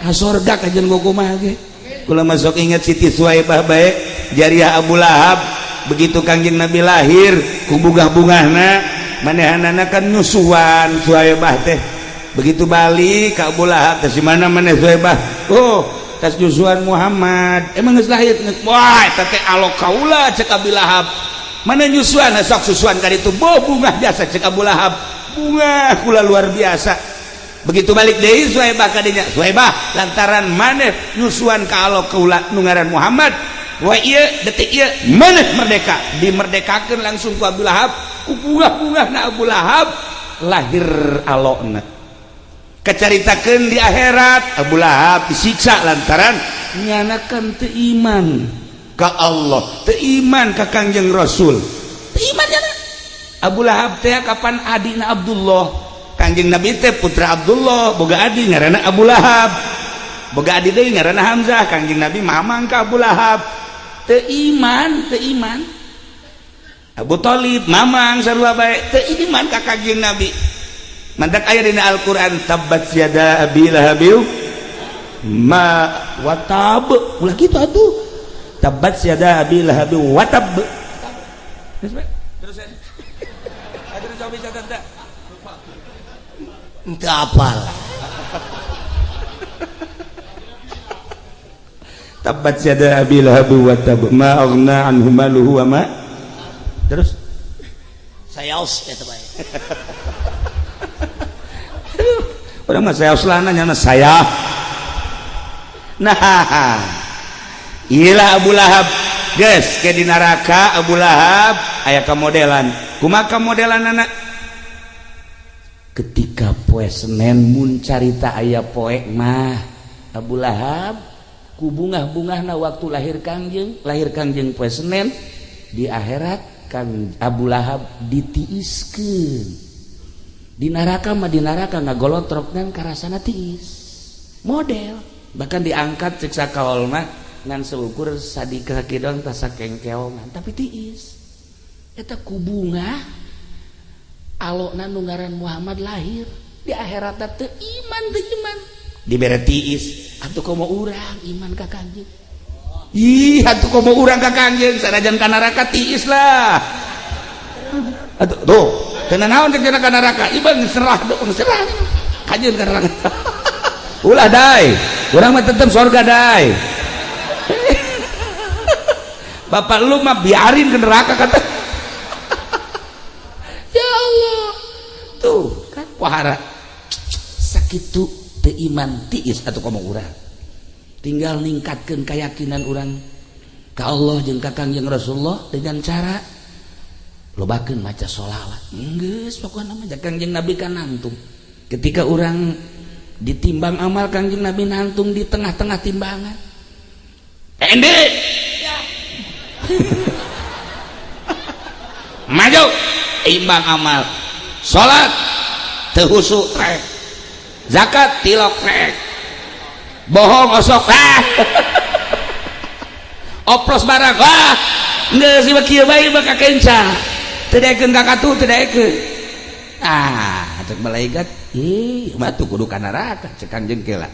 ka sorga kajian kumaha ge kula masuk inget Siti Suwaibah bae jariah Abu Lahab begitu Kangjeng Nabi lahir ku bungah-bungahna manehanana kan nyusuan Suwaibah teh begitu balik ka Abu Lahab teh si mana maneh Suwaibah oh tas nyusuan Muhammad emang geus lahir wah eta teh alok kaula cek Abu Lahab mana nyusuan sok susuan ka ditu bunga biasa cek Abu Lahab bunga kula luar biasa begitu balik deui Suwaibah ka dinya Suwaibah lantaran maneh nyusuan ka alok kaula nu ngaran Muhammad wah ieu detik ieu maneh merdeka dimerdekakeun langsung ku Abu Lahab ku bunga-bunga na Abu Lahab lahir alokna kecaritakeun di akhirat Abu Lahab disiksa lantaran nyanakan teu iman ka Allah teu iman ka Kangjeng Rasul teu iman nyana Abu Lahab teh kapan adina Abdullah Kangjeng Nabi teh putra Abdullah boga adi ngaranna Abu Lahab boga adi deui ngaranna Hamzah Kangjeng Nabi mamang ka Abu Lahab teu iman Abu Thalib mamang sarua bae teu iman ka Kangjeng Nabi mantak aya dina Al-Qur'an tabbat yada abi lahab ma watab ulah kitu atuh tabbat yada abi lahab watab terus ada jawab catat tak teu apal tabbat yada abi lahab watab ma aghna anhu maluhu wa ma terus sayaos eta bae orang mah sayaos lana nyana saya nah iyalah Abu Lahab geus ke di neraka Abu Lahab aya kamodelan kumaha kamodelan anak ketika poe Senen mun carita aya poe mah Abu Lahab ku bungah-bungahna waktu lahir Kangjeng poe Senen di akhirat kan Abu Lahab ditiiskeun di neraka ngagolotroknan karasana tiis model bahkan diangkat cek sakaolna ngan seukur sadika kidon tasa kengkeongan tapi tiis eta ku bungah alokna nu ngaran Muhammad lahir di akhirat teu iman dibere tiis atuh komo urang iman ka Kangjeng ih atuh komo urang ka Kangjeng sanajan ka neraka tiis lah atuh tuh teu naon cek ka neraka iban serah Kangjeng ka neraka ulah dai urang mah tetep surga dai bapak lu mah biarin ke neraka kata ya Allah tuh kan wahara sakitu teu iman tiis atuh komo urang tinggal ningkatkeun keyakinan urang ka Allah jeung ka Kangjeng Rasulullah dengan cara lobakeun maca sholawat geus pokona mah Kangjeng Nabi kan nantung ketika urang ditimbang amal Kangjeng Nabi nantung di tengah-tengah timbangan ende maju imbang amal salat teu husuk rek zakat tilok rek bohong osok oplos barang geus ieu kieu bae maka kencang teu daekeun ka katu teu daekeun cek malaikat ih batu kudu ka neraka cek Kangjeng ke lah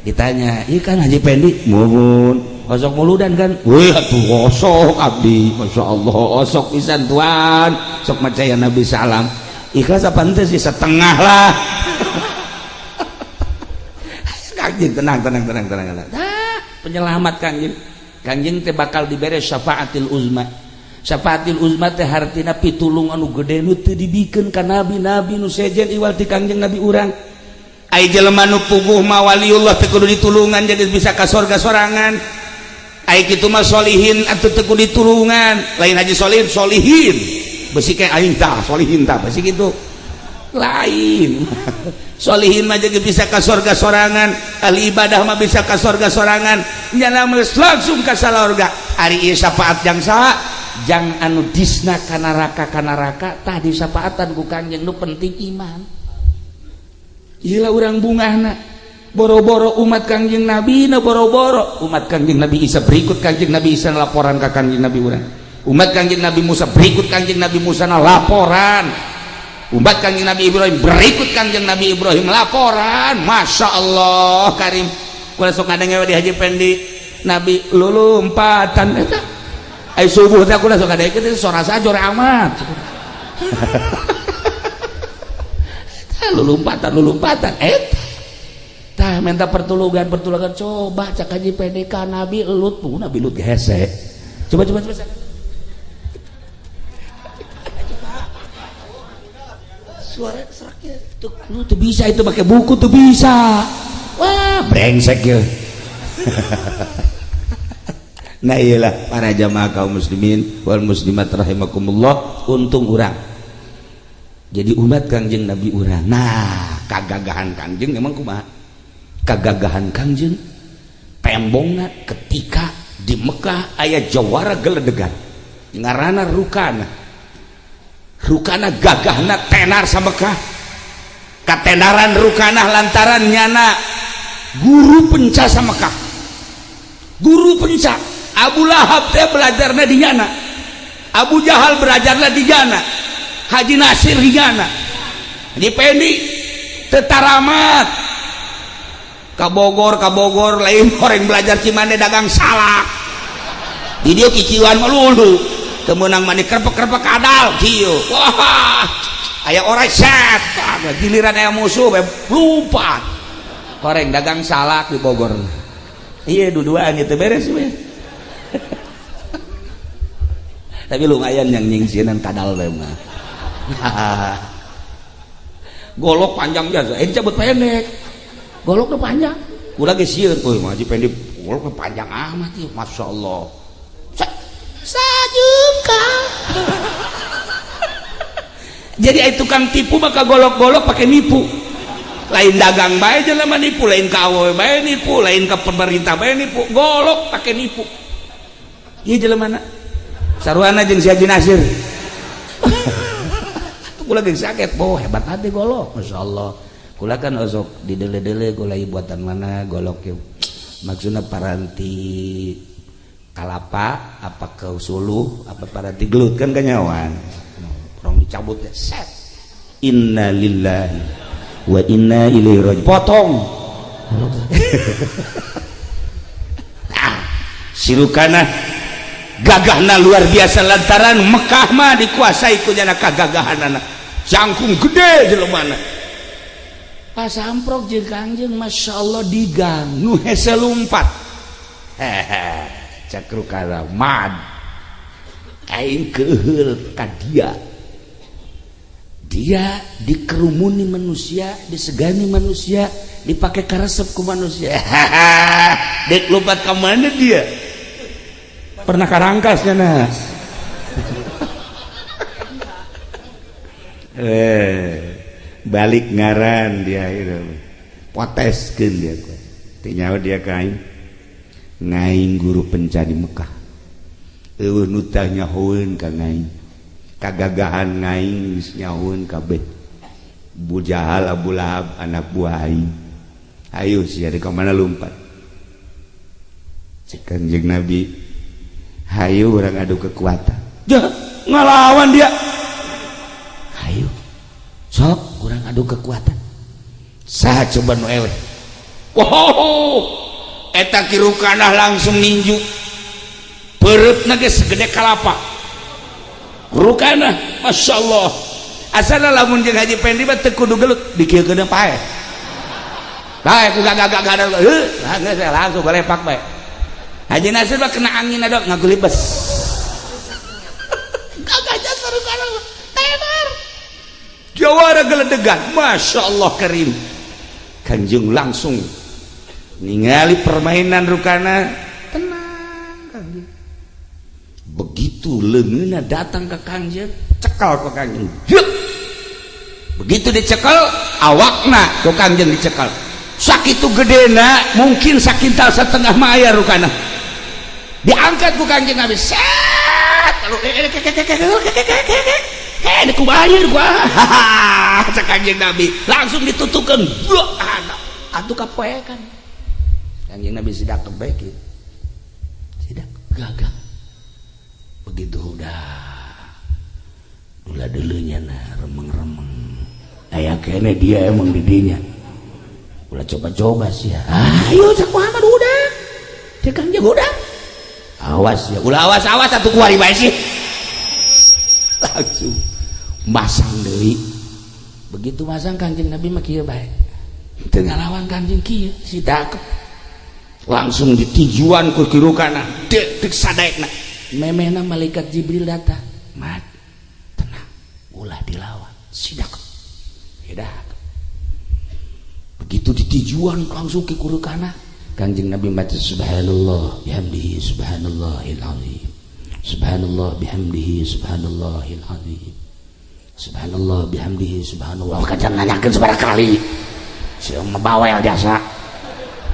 ditanya ikan Haji Pendi mumun osok muludan kan wih atuh osok abdi Masya Allah osok pisan tuan sok macaya Nabi salam ikhlas apa ente sih setengah lah Kangjeng tenang penyelamat Kangjeng teh bakal dibere syafaatil uzma teh hartina pitulung anu gede nu teu dibikeun ka nabi-nabi nu sejen iwal ti Kangjeng Nabi urang ai jelema nu puguh mah waliullah teu kudu ditulungan jadi bisa ka sorga sorangan ai kitu mah solihin atuh teu kudu ditulungan lain haji solihin besi kayak aing tah solihin tah besi kitu lain solihin mah jadi bisa ka sorga sorangan ahli ibadah mah bisa ka sorga sorangan nyana langsung ka salorga ari ieu syafaat jang saha jang anu disna ka neraka tah disapaatan ku Kangjeng nu penting iman gila urang bungahna boro-boro umat Kangjeng Nabi na boro-boro umat Kangjeng Nabi Isa berikut Kangjeng Nabi Isa laporan ka Kangjeng Nabi urang umat Kangjeng Nabi Musa berikut Kangjeng Nabi Musa na laporan umat Kangjeng Nabi Ibrahim berikut Kangjeng Nabi Ibrahim laporan Masya Allah karim kula sok ngadengewe di Haji Pendi Nabi lulumpatan eta ai subuh teh kula sok ngadengewe sora sajor amat lulumpatan tah minta pertulungan coba cak Haji PDK Nabi Lut Nabi Lut hese coba suara seraknya tuh bisa itu pakai buku tuh bisa wah brengsek ya nah iyalah para jamaah kaum muslimin wal muslimat rahimakumullah untung urang jadi umat Kangjeng Nabi urang nah kagagahan Kangjeng emang kumaha kagagahan Kangjeng tembongna ketika di Mekah aya jawara geledegan ngaranna Rukana gagahna tenar sa Mekah katenaran Rukana lantaran nyana guru penca sa Mekah guru penca Abu Lahab teh belajarna di nyana Abu Jahal belajarna di nyana Haji Nasir higana Haji Pendi tetaramat Kabogor lain orang belajar cimande dagang salak di dia kiciuan melulu temenang mani kerpek kadal kieu wah aya orang set giliran aya musuh lupa orang dagang salak di Bogor iya duduan itu beres we tapi lumayan yang nyingsinan kadal we mah golok panjang biasa cabut pendek golok udah panjang udah gesieun Haji Pendi golok panjang amat ya Masya Allah sajuka jadi itu tukang tipu maka golok-golok pakai nipu lain dagang bae jelema nipu, lain ka awewe bae nipu, lain ka pemerintah bae nipu, golok pakai nipu. Ieu jelemana saruana jeung si Haji Nasir. Kula geus sakit, boh hebat hati golok, masyaallah. Kula kan osok didele-dele kula buatan mana golok yeuh. Maksudna paranti kalapa apa ke suluh apa paranti gelut kan kanyawan. Rong dicabut teh set. Inna lillahi wa inna ilaihi raji'un. Potong. Sirukana gagahna luar biasa lantaran Mekah mah dikuasai ku jana kagagahanana. Jangkung gede jelemana. Pas amprok jeung Kangjeng masyaallah digang nu hese lumpat. Cakrukana mad. Aing keheul ka dia dikerumuni manusia, disegani manusia, dipakai karesep ku manusia. Dek lompat ke mana dia? Pernah karangkasnya nas. Balik ngaran dia itu. Poteskeun dia. Tinyawa dia kain. Ngaing guru pencari Mekah. Eueuh nu tah nyahoeun ka ngaing. Kagagahan ngaing geus nyahoeun kabeh. Bu Jahal, Abu Lahab anak buah aing. Ayo sia di ka mana lompat. Cek Kanjeng Nabi, hayu urang adu kekuatan. Jah, ngalawan dia. Hayu. Sok urang adu kekuatan. Saha coba nu eleh. Wow. Eta kirukana langsung ninju. Pereutna geus segede kalapa. Rukana, masya Allah. Asal lamun jeung Haji Pendi mah teu kudu gelut, dikiekeun pae. Bae ku gagak langsung balepak bae. Haji Nasir mah kena angin adok ngagulibes. Gagahnya sarukana tenar. Jawara geledegan, masya Allah karim. Kanjeng langsung ningali permainan Rukana, tenang Kanjeng. Begitu leungeunna datang ke Kanjeng, cekal ke Kanjeng. Begitu dicekal, awakna ke Kanjeng dicekal. Sakitu gedena, mungkin sakintal setengah maya Rukana. Diangkat ku Kanjeng Nabi. Set, lalu kubayar gua. Cek Kanjeng Nabi, langsung ditutupkeun. Atuh kapoekan. Kanjeng Nabi sidak kebaik. Sidak gagah. Begitu udah ulah dulunya nah remeng-remeng aya kene dia emang didinya ulah coba-coba sih ya. Ayo cak Muhammad udah cek Kanjeng udah awas ya ulah awas atuh kuari bae sih langsung masang deui. Begitu masang Kanjeng Nabi mah kieu bae teu ngalawan Kanjeng kieu sidak langsung ditijuan ku kirukana dek sadaekna. Memehna malaikat Jibril datang. Mat, tenang, ulah dilawan. Sidak, hidak. Begitu ditijuan langsung ke kurukana. Kanjeng Nabi baca Subhanallah bihamdihi subhanallahil azim. Subhanallah bihamdihi subhanallahil azim. Subhanallah bihamdihi subhanallah. Kacan nanyakeun sabaraha kali. Sieu mah bawel jasa.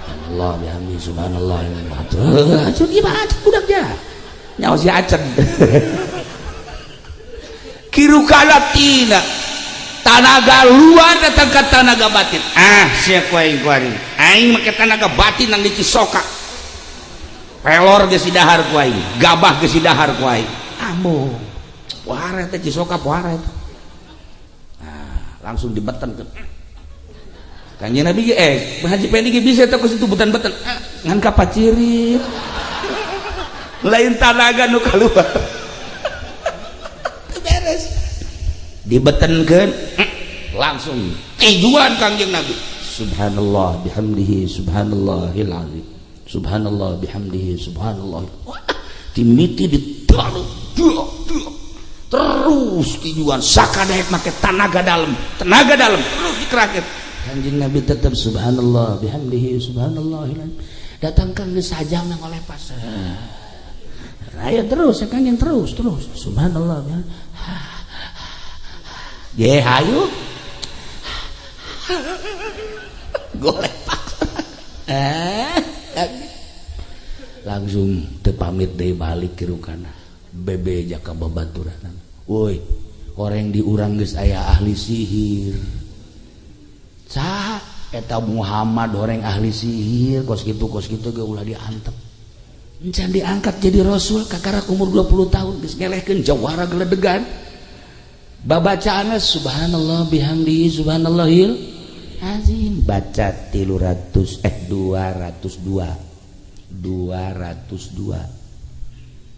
Subhanallah bihamdihi subhanallahil azim. Atuh gimana budak ja? Nyawa si Acen kirukana tina tanaga luar datang ke tanaga batin. Siap aing kuari aing make tanaga batin nang di Cisoka pelor geus dahar ku aing gabah geus dahar ku aing ambo pohara teh Cisoka pohara teh langsung dibeten Kanjeng Nabi Haji Pendi ge bisa teh ku situ beten-beten ngan kapacirit lain tanaga nu kaluar beres dibetenkeun langsung tijuan Kanjeng Nabi subhanallah bihamdihi subhanallahil azim subhanallah bihamdihi subhanallah dimiti ditaruh terus tijuan sakadaek make tenaga dalam terus dikerakit Kanjeng Nabi tetap subhanallah bihamdihi subhanallahil azim datangkan geus sajam nang oleh pas. Ayo terus ya Kanjeng terus subhanallah ya. Ye hayu golek langsung tepamit deh balik ke rukana bebe jaka babaturan woi orang diurang geus aya ahli sihir cah eta Muhammad orang ahli sihir kos gitu ge ulah diantep encan diangkat jadi rasul kakara umur 20 tahun geus ngelehkeun jawara geledegan babacaanna subhanallah bihamdihi subhanallahil azim baca 202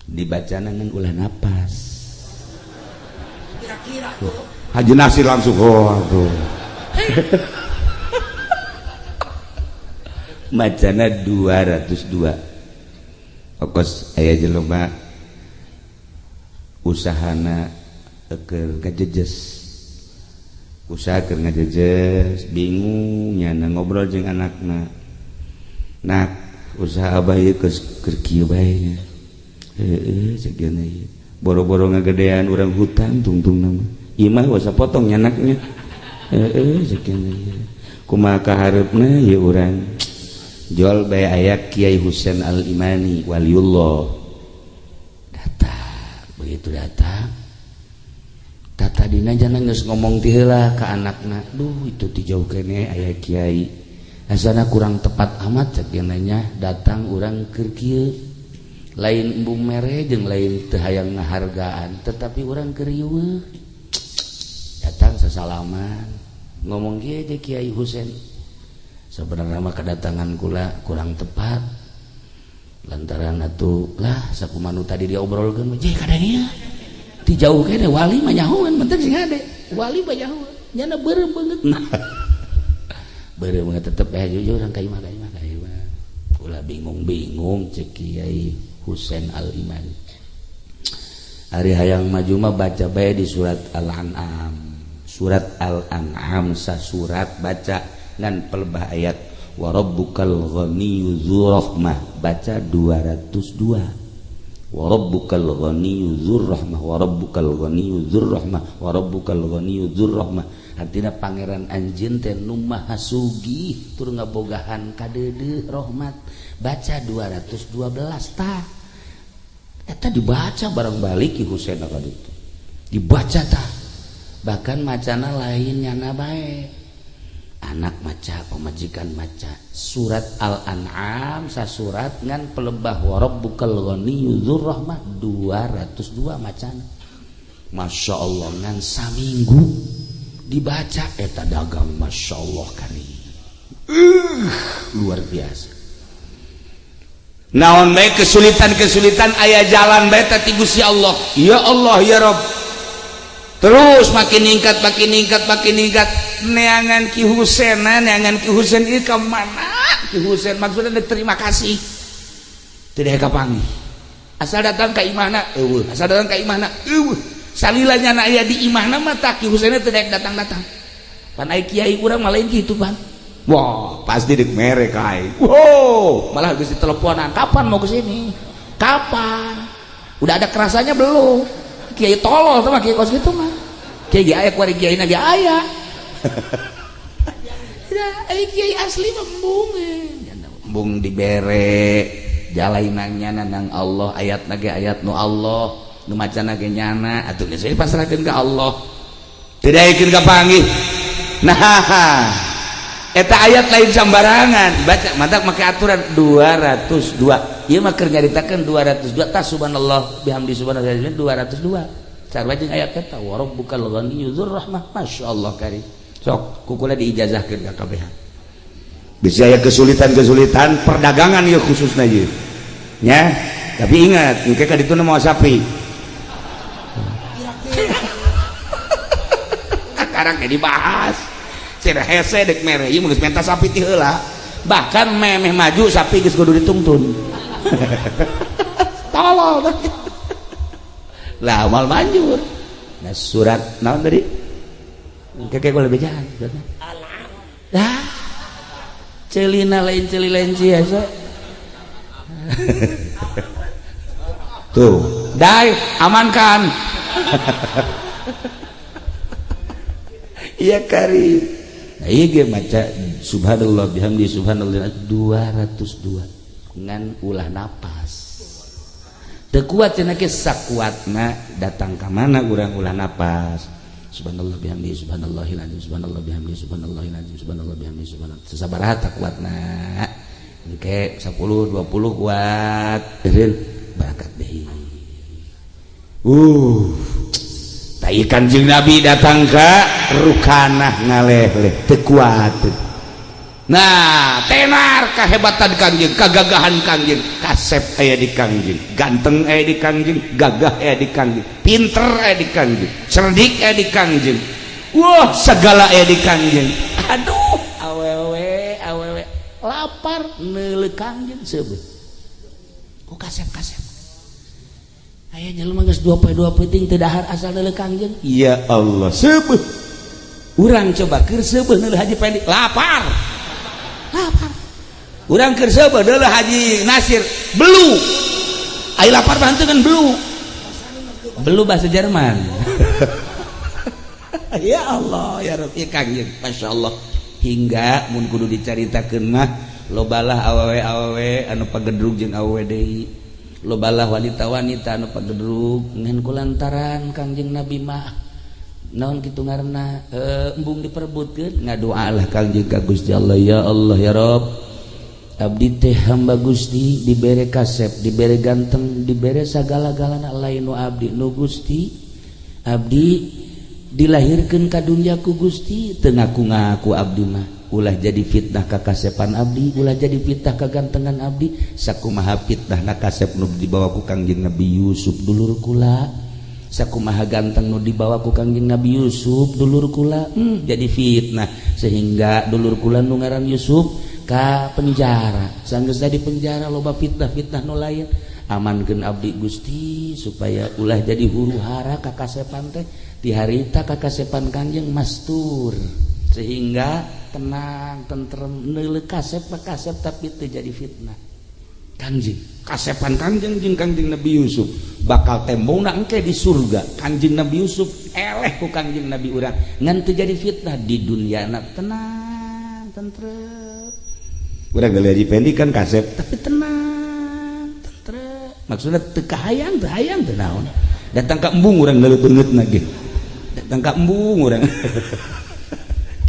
dibacana ngan ulah napas kira-kira Haji Nasir langsung aduh macana 202 okos aya jelema usahana keur ngajejes usaha keur ngajejes bingung nyana ngobrol jeung anakna nak usaha abah ieu keur kieu bae heueuh cegeuna ieu boro-boro ngagedean urang hutang tungtung nama ieu mah wasa potong nyanaknya heueuh cegeuna ieu kumaha kahareupna ieu urang jual bae aya Kiai Husain Al-Imani waliullah datang begitu datang tata dina jana geus ngomong ti heula ka anakna duh itu ti jauh kene aya kiai asana kurang tepat amat cek nanya datang urang keur kieu lain embung mere jeung lain teu hayang ngahargaan tetapi urang keur riweuh datang sasalaman ngomong kieu teh Kiai Husain sebenarnya mah kedatangan kula kurang tepat lantaran atuh lah sakumaha nu tadi diobrolkeun jeung kadangnya ti jauh kene wali mah nyahoan mentek sing ade wali mah nyahoan nyana beureum beungeut beureum beungeut tetep jujur urang ka imah ulah bingung-bingung cek Kiai Husain Al-Imani ari hayang maju mah baca bae di surat Al-An'am sasurat baca ngan pelebah ayat wa rabbukal ghaniyyu dzur rahmah baca 202 wa rabbukal ghaniyyu dzur rahmah wa rabbukal ghaniyyu dzur rahmah wa rabbukal ghaniyyu dzur rahmah artina pangeran anjeun teh nu maha sugih tur ngabogahan kadeudeuh rahmat baca 212 tah eta dibaca bareng balik Ki Husain ka ditu dibaca tah bahkan macana lain nyana bae anak maca pamajikan maca surat Al-An'am sasurat ngan pelebah wa rabbukal ghaniyyu dzur rahmah 202 macana Masya Allah ngan saminggu dibaca eta dagang Masya Allah kali luar biasa naon bae kesulitan aya jalan bae ti Gusti Allah ya Allah ya Rabb terus makin ningkat neangan Ki Husain ieu ka mana Ki Husain maksudna terima kasih teu daek kapanggih asal datang ka imahna eueuh salila nyana aya di imahna mah tak Ki Husain teu daek datang-datang pan aya kiai urang mah lain kitu pan wah pasti deuk mere kae wow malah geus diteleponan kapan mau ke sini kapan udah ada kerasanya belum kiai tolol sama kiai kos gitu mah kiai aya kuari kiai na ge aya kiai asli embung dibere jalainannya nang Allah ayatna ge ayat nu Allah nu macana ge nyana atuh geus pasrahkeun ka Allah teu daekeun ka panggih nah eta ayat lain sambarangan baca mantap make aturan 202 ieu mah keur nyaritakeun 202 tah subhanallah bihamdi subhanallah 202 sarua jeung ayat eta wa rabbukal ghaniyyu dzur rahmah masyaallah karim sok kukula diijazahkeun ka kabehan bisa aya kesulitan perdagangan ieu khususna ieu nya tapi ingat engke ka ditu moal sapi akarang dibahas cenah hese dek mere ieu geus menta sapi ti heula bahkan memeh maju sapi geus kudu dituntun tolol lah amal manjur nah surat naon tadi kakek gue lebih jahat dah celina lain celi lain biasa tuh dai amankan iya kari Nah iya maca subhanallah bihamdi subhanallah 202 ngan ulah napas teu kuat cenah ge sakuatna datang ka mana urang ulah napas subhanallah bihamdi subhanallahil azim subhanallah bihamdi subhanallahil azim subhanallah bihamdi subhanallah sabaraha tak kuatna engke 10 20 kuat eureun barakat deui tai Kanjeng Nabi datang ke rukanah ngaleh-leh teu kuat. Nah, tenar kahebatan Kanjeng, kagagahan Kanjeng, kasep aya di Kanjeng, ganteng aya di Kanjeng, gagah aya di Kanjeng, pinter aya di Kanjeng, cerdik aya di Kanjeng. Wah, segala aya di Kanjeng. Aduh, awewe lapar neuleuh Kanjeng seubeuh. Ku kasep-kasep. Aya jelema geus 2 penting teu dahar asal neuleuh Kangjeng. Ya Allah, seubeuh. Urang coba keur seubeuh neuleuh Haji Pendi lapar. Urang keur seubeuh neuleuh Haji Nasir belu. Ai lapar bantukeun belu. Belu bahasa Jerman. Ya Allah, ya Rabbi Kangjeng, masyaallah. Hingga mun kudu dicaritakeun mah lobalah awewe anu pagedrug jeung awewe deui. Lobalah wanita-wanita anu pagedrug ngan kulantaran Kangjeng Nabi mah naon kitu ngaranna embung diperebutkeun ngadoalah Kangjeng ka Gusti Allah, ya Allah ya Rabb abdi teh hamba Gusti dibere kasep dibere ganteng dibere sagala-galana lain nu abdi nu Gusti abdi dilahirkeun ka dunya ku Gusti teu ngaku-ngaku abdi mah ulah jadi fitnah ka kasepan abdi ulah jadi fitnah ka gantengan abdi sakumaha fitnahna kasep nu dibawa ku Kangjeng Nabi Yusuf dulur kula sakumaha ganteng nu dibawa ku Kangjeng Nabi Yusuf dulur kula jadi fitnah sehingga dulur kula nu ngaran Yusuf ka penjara sanggeus di penjara loba fitnah-fitnah nu lain amankeun abdi Gusti supaya ulah jadi huru-hara ka kasepan teh ti harita ka kasepan Kangjeng mastur sehingga tenang tentrem neuleuh kasep tapi teu jadi fitnah. Kanjeng kasepan Kanjeng jeung Kanjeng Nabi Yusuf bakal tembongna engke di surga. Kanjeng Nabi Yusuf eleh ku Kanjeng Nabi urang ngan teu jadi fitnah di dunyana tenang tentrem. Urang geuleuh dipendi kan kasep tapi tenang tentrem. Maksudna teu kahayang teu naon. Datang ka embung urang geuleuh beungeutna ge. Datang ka embung urang.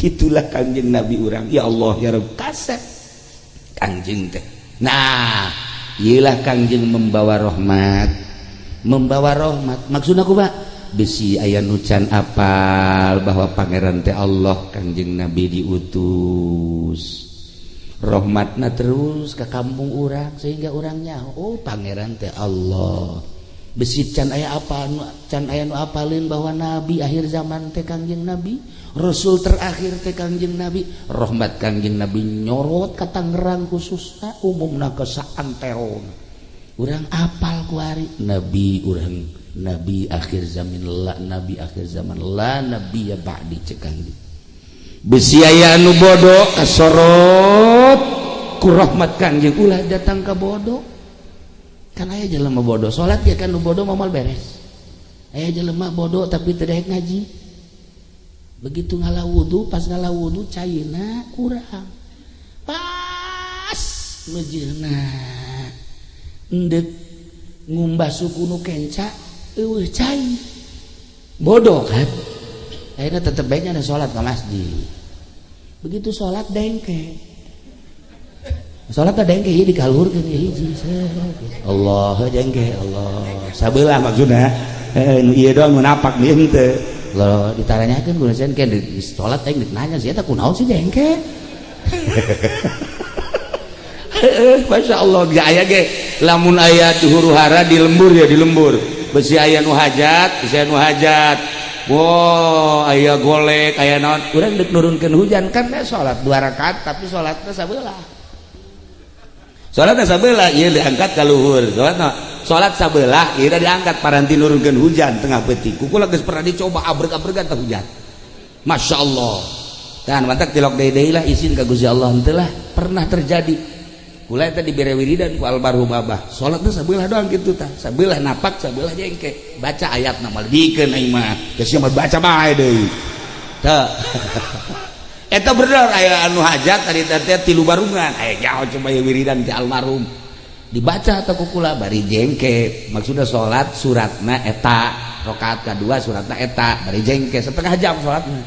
Gitulah Kanjeng Nabi urang ya Allah ya Rabb kasep Kanjeng teh. Nah iyalah Kanjeng membawa rahmat maksudna kumaha bisi aya nu can apal bahwa pangeran teh Allah Kanjeng Nabi diutus rahmatna terus ke kampung urang sehingga urang nyaho oh pangeran teh Allah besi can aya apa can aya nu apalin bahwa Nabi akhir zaman teh Kanjeng Nabi Rasul terakhir teh Kanjeng Nabi rahmat Kanjeng Nabi nyorot ka Tangerang khususna umumna ke saantero urang apal ku ari Nabi urang Nabi akhir zaman la nabi ya ba'di cek Kanjeng besi aya anu bodoh kasorot ku rahmat Kanjeng ulah datang ka bodoh kan aya jelema bodoh salat ya kan nu bodoh momal beres aya jelema bodoh tapi teu daek ngaji begitu ngalah wudu pas ngalah wudu cairna kurang pas mejirna endek ngumbah suku nu kenca eueuh cai bodoh kan akhirnya tetep baiknya ada sholat ke masjid begitu sholat dengke sholat ada dengke di kalurkeun hiji Allah dengke Allah sabelah maksudna nu ieu doang menapak nih henteu lo ditaranyakeun ku naseun ke di salat aing nanya sih eta kunaon sih dengke Masya Allah ge aya ge lamun aya di huru-hara di lembur ya di lembur besi aya nu hajat wow aya golek aya naon urang deuk nurunkeun hujan kan salat 2 rakaat tapi salatna sabelah ieu diangkat ka luhur salat sabelah ieu diangkat paranti nurunkeun hujan tengah peuting kukula geus pernah dicoba abreg-abregan teh hujan Masya Allah dan mantak tilok deui lah izin ka Gusti Allah henteu lah pernah terjadi kula eta dibere wiridan ku almarhum abah salatna sabelah doang kitu tah sabelah napak sabelah jengke baca ayatna mah dikeun aing mah geus mah baca bae deui teu eta bener aya anu hajat tadi teh 3 barungan aya jauh coba wiridan ti almarhum dibaca atau kukula bari jengke maksudnya sholat suratna eta rakaat kedua suratna eta bari jengke setengah jam sholatna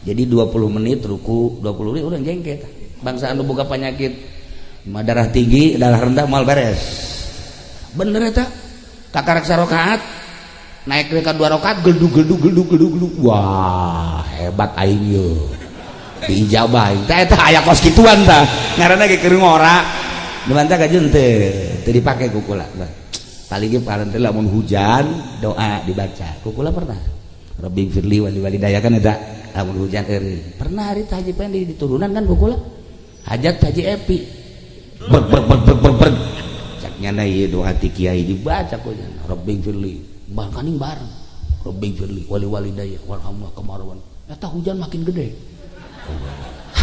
jadi 20 menit ruku 20 menit udah jengke bangsa anu boga penyakit darah tinggi darah rendah moal beres bener eta kakarak sarakaat naik ke 2 rakaat gelduk wah hebat aing yo diijabah eta aya kos kituan tah ngaranna ge keur ngora dimana kajian teu dipake kukula paling ge paranti lamun hujan doa dibaca kukula pernah Rabbi firli wali walidayah kan eta lamun hujan eureun pernah hari haji pendi diturunan kan kukula hajat haji epi ber cak nyana ieu doa ti kiai dibaca ku Rabbi firli bangkaning bareng Rabbi firli wali walidayah warhamna kamarwan eta hujan makin gede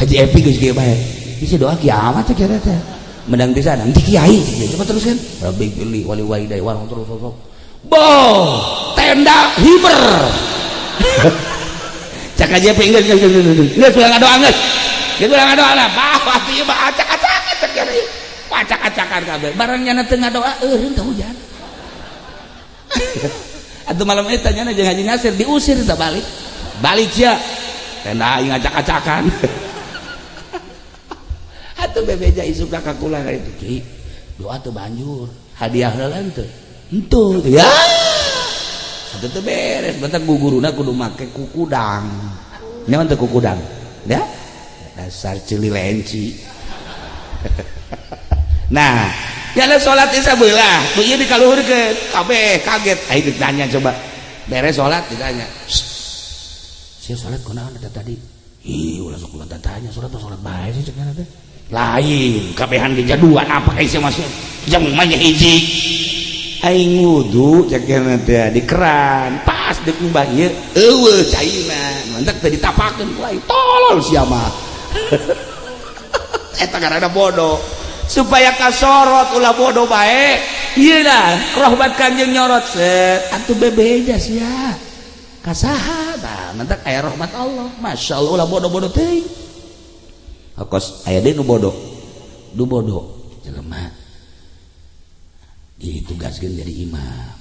haji epi geus kieu bae isi doa kiamat cek eta menang di sana nanti kiai coba teruskan Rabbi pilih wali walidayah warung terus boh tenda hiber cak aja pengen nggak sudah ngadoa nggak sudah ngadoa lah bah hati mah acak-acakan cak jadi acak-acakan kabel barangnya nanti ngadoa entah hujan atau malam itu tanya aja Haji Nasir diusir tak balik ya tenda yang acak-acakan atuh bebeja isuk kakak kula itu ki doa teu banjur hadiah heula teu henteu ya atuh teu beres batak guguruna kudu make kukudang nyaon teu kukudang ya dasar cililenci nah nyana salat isya beula tu ieu dikaluhurkeun kabeh kaget aing ditanya coba beres salat ditanya sia salat kunaon eta tadi ih ulah sok tanya salat bae sih cek teh lain kabehan kejaduan apa kayak masuk jam mana hiji aing wudu cekena teh di keran pas dek mbah ieu eueuh caina mantek teh ditapakeun ku aing tolol sia mah eta karana bodoh supaya kasorot ulah bodoh bae ieu dah rahmat Kanjeng nyorot set atuh bebeja sia kasaha tah mantek aya rahmat Allah masyaallah ulah bodoh-bodoh teuing kos aya deui nu bodoh jelema ditugaskeun jadi imam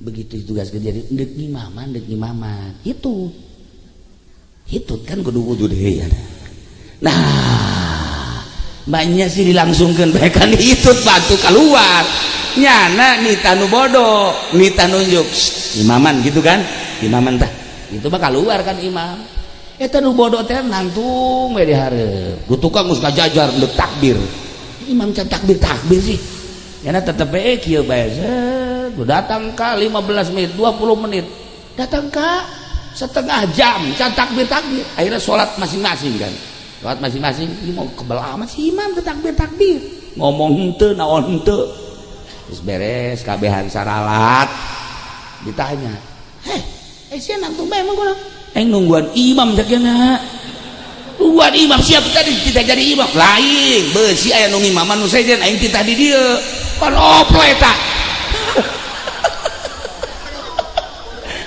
begitu ditugaskeun jadi deuk imaman itu kan kudu wudu deui nah banyak sih dilangsungkeun bae kan hitut batu keluar nyana nita nu bodoh nita nunjuk imaman gitu kan imaman tah itu mah keluar kan imam eta nu bodoh teh nangtung we di hareup ku tukang geus kajajar deuk takbir imam can takbir sih yana tetep we kieu bae datang ka 15 menit 20 menit datang ka setengah jam can takbir akhirnya sholat masing-masing kan sholat masing-masing ini mau kebal amat si imam ke takbir ngomong henteu naon henteu geus beres kabehan saralat ditanya sia nangtung bae emang kunaon nungguan imam sakena nungguan imam siapa tadi kita jadi imam lain besi aya nu imaman nu sejen aing titah di dieu pan opo eta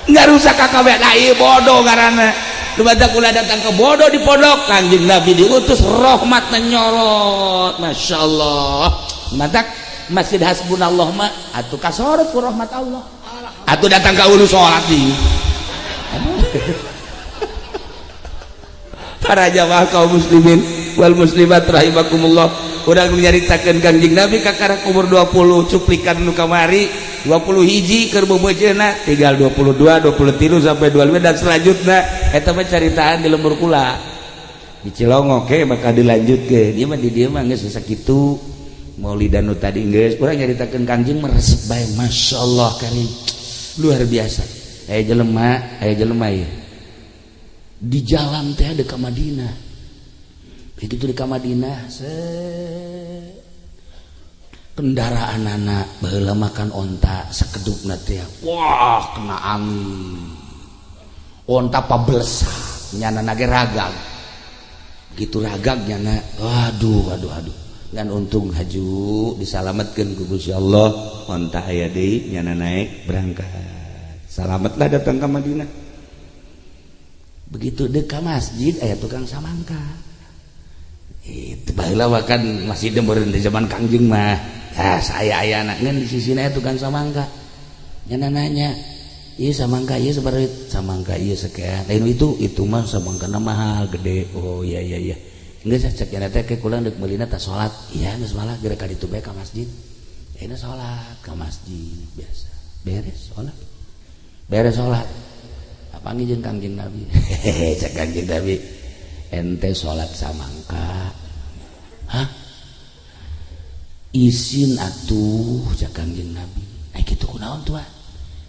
nggak rusak kakak lain bodoh karena lu badak ulah datang ke bodoh di pondok Kanjeng Nabi diutus rahmat nyorot masyaallah badak masjid hasbunallah mah atuh kasorot ku rahmat Allah atuh datang ka ulu salat di para jamaah kaum muslimin wal muslimat rahimakumullah urang nyaritakeun Kanjeng Nabi kakarak umur 20 cuplikan nu kamari 20 hiji keur bebejeuna tinggal 22 23 sampai 25 dan selanjutnya eta mah caritaan di lembur kula di Cilongok ge bakal dilanjutkeun ieu mah di dieu mah geus sakitu maulidan nu tadi geus urang nyaritakeun Kanjeng meresep bae masyaallah karim luar biasa aya jelema ieu di jalan teh ada ke Madinah begitu di Madinah kendaraan anak baheula makan onta sakedupna teh wah kena angin onta pablesa nyana nage ragag gitu ragag nyana waduh ngan untung haju disalametkeun ku Gusti Allah onta aya deui nyana naik berangkat salametlah datang ke Madinah begitu dekat masjid aya tukang samangka. Itu baheula kan masih demeureun di zaman Kangjeng mah. Ya saya aya anaknya di sisina tukang samangka. Nyana nanya, "Ieu samangka ieu sabaraha?" "Samangka ieu sekian." Lain itu mah samangkana mahal gede. "Oh iya iya iya." Geus cek nya teh ke kula deuk meulina tah salat. "Iya geus malah geura ka ditu bae ka masjid." Ayeuna salat ka masjid biasa. Beres salat. Panggil jeung Kangjeng Nabi. Cek Kangjeng Nabi, "Ente salat samangka." "Hah? Izin atuh," cek Kangjeng Nabi. Kitu kunaon tuh?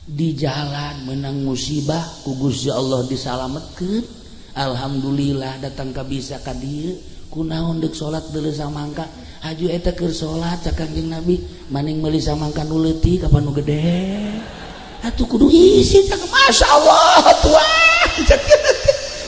Di jalan menang musibah ku Gusti Allah disalametkeun. Alhamdulillah datang ka bisa ka dieu. Kunaon deuk salat deuleu samangka? Haju eta keur salat cek Kangjeng Nabi, maning meuli samangka nu leutik apa nu gede? Atuh kudu izin cak. Masyaallah tuah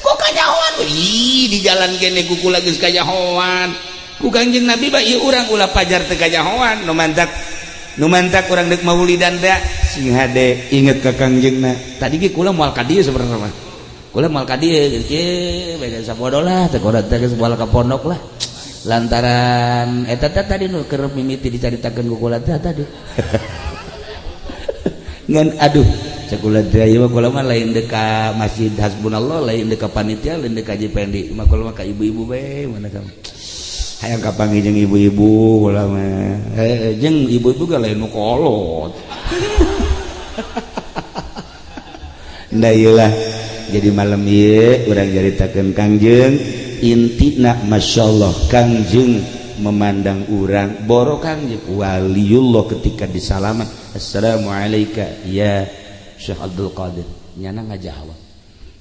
kok kanyahoan di jalan kene kuku lagi kanyahoan ku Kangjeng Nabi ieu urang ulah pajar teu kanyahoan nu mantak urang deuk maulidan da sing hade inget ka Kangjengna tadi ge kula moal ka dieu sebenarnya mah kula moal ka dieu ge beda sapodo lah teh kodat teh moal ka pondok lah lantaran eta tadi nu keur mimiti dicaritakeun ku kula tadi ngan aduh cekulat daya mah kula mah lain deka Masjid Hasbunallah lain deka panitia lain deka Haji Pendi mah kula mah ka ibu-ibu bae mana kamu hayang kapanggih jeung ibu-ibu kula mah jeung ibu-ibu ga lain nu kolot da ieu lah jadi malam ieu urang caritakeun Kangjeng intina masyaallah Kangjeng memandang urang boro Kangjeng waliullah ketika disalaman assalamualaikum ya Syekh Abdul Qadir nyana ngajawab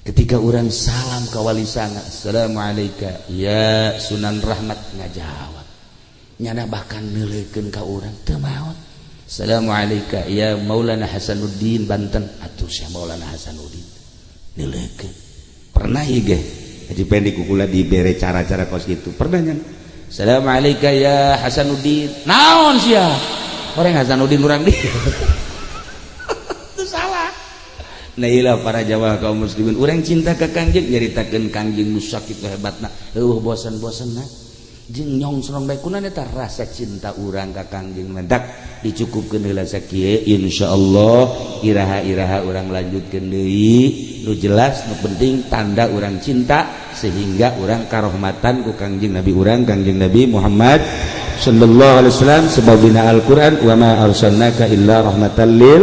ketika urang salam ka wali sana assalamualaikum ya Sunan Rahmat ngajawab nyana bahkan neuleukeun ka urang teu maot assalamualaikum ya Maulana Hasanuddin Banten atuh Syekh Maulana Hasanuddin neuleukeun pernah ieu ge Haji Pendi kukula dibere cara-cara kos kitu pernah nyana assalamualaikum ya Hasanuddin naon sia orang Hasanuddin urang di itu salah nah iyalah para jamaah kaum muslimin urang cinta ka Kangjeng nyaritakeun Kangjeng nu sakit hebatna bosan-bosanna jeung nyongsrong bae kunaon eta rasa cinta urang ka Kangjeng mendak dicukupkeun heula sakieu insyaallah iraha-iraha urang lanjutkeun deui nu jelas nu penting tanda urang cinta sehingga urang karahmatan ku Kangjeng Nabi urang Kangjeng Nabi Muhammad sallallahu alaihi wasallam sebabina Al-Qur'an wa ma arsalnaka illa rahmatan lil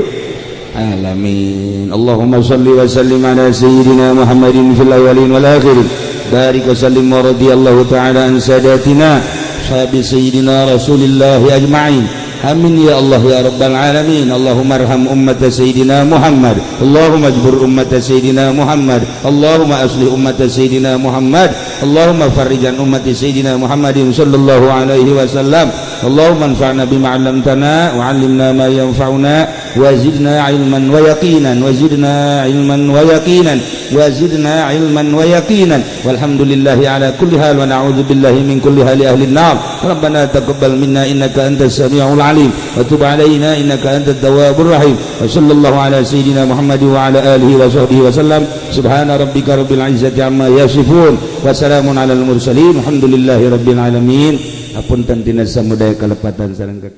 alamin. Allahumma shalli wa sallim ala sayyidina Muhammadin fil awwalin wal akhirin barik wa sallim wa radiyallahu ta'ala an sadatina sahabi sayyidina Rasulillah ajma'in amin ya Allah ya rabbal alamin. Allahumma arham ummata sayyidina Muhammad Allahumma ajbur ummata sayyidina Muhammad Allahumma aslih ummata sayyidina Muhammad Allahumma farrijan ummati sayyidina Muhammadin sallallahu alaihi wasallam Allahumma anfa'na bima 'allamtana wa 'allimna ma yanfa'una wa zidna 'ilman wa yaqinan wa zidna 'ilman wa yaqinan wa zidna 'ilman wa yaqinan walhamdulillahi ala kulli hal wa na'udzu billahi min kulli hali ahli an-nar rabbana taqabbal minna innaka antas samiul alim wa tub 'alaina innaka antat tawwabur rahim wa sallallahu ala sayyidina Muhammad wa ala alihi wa sahbihi wa sallam subhana rabbika rabbil 'izzati amma yasifun wa salamun alal mursalin alhamdulillahi rabbil alamin. Apunten tina samudaya kalepatan sareng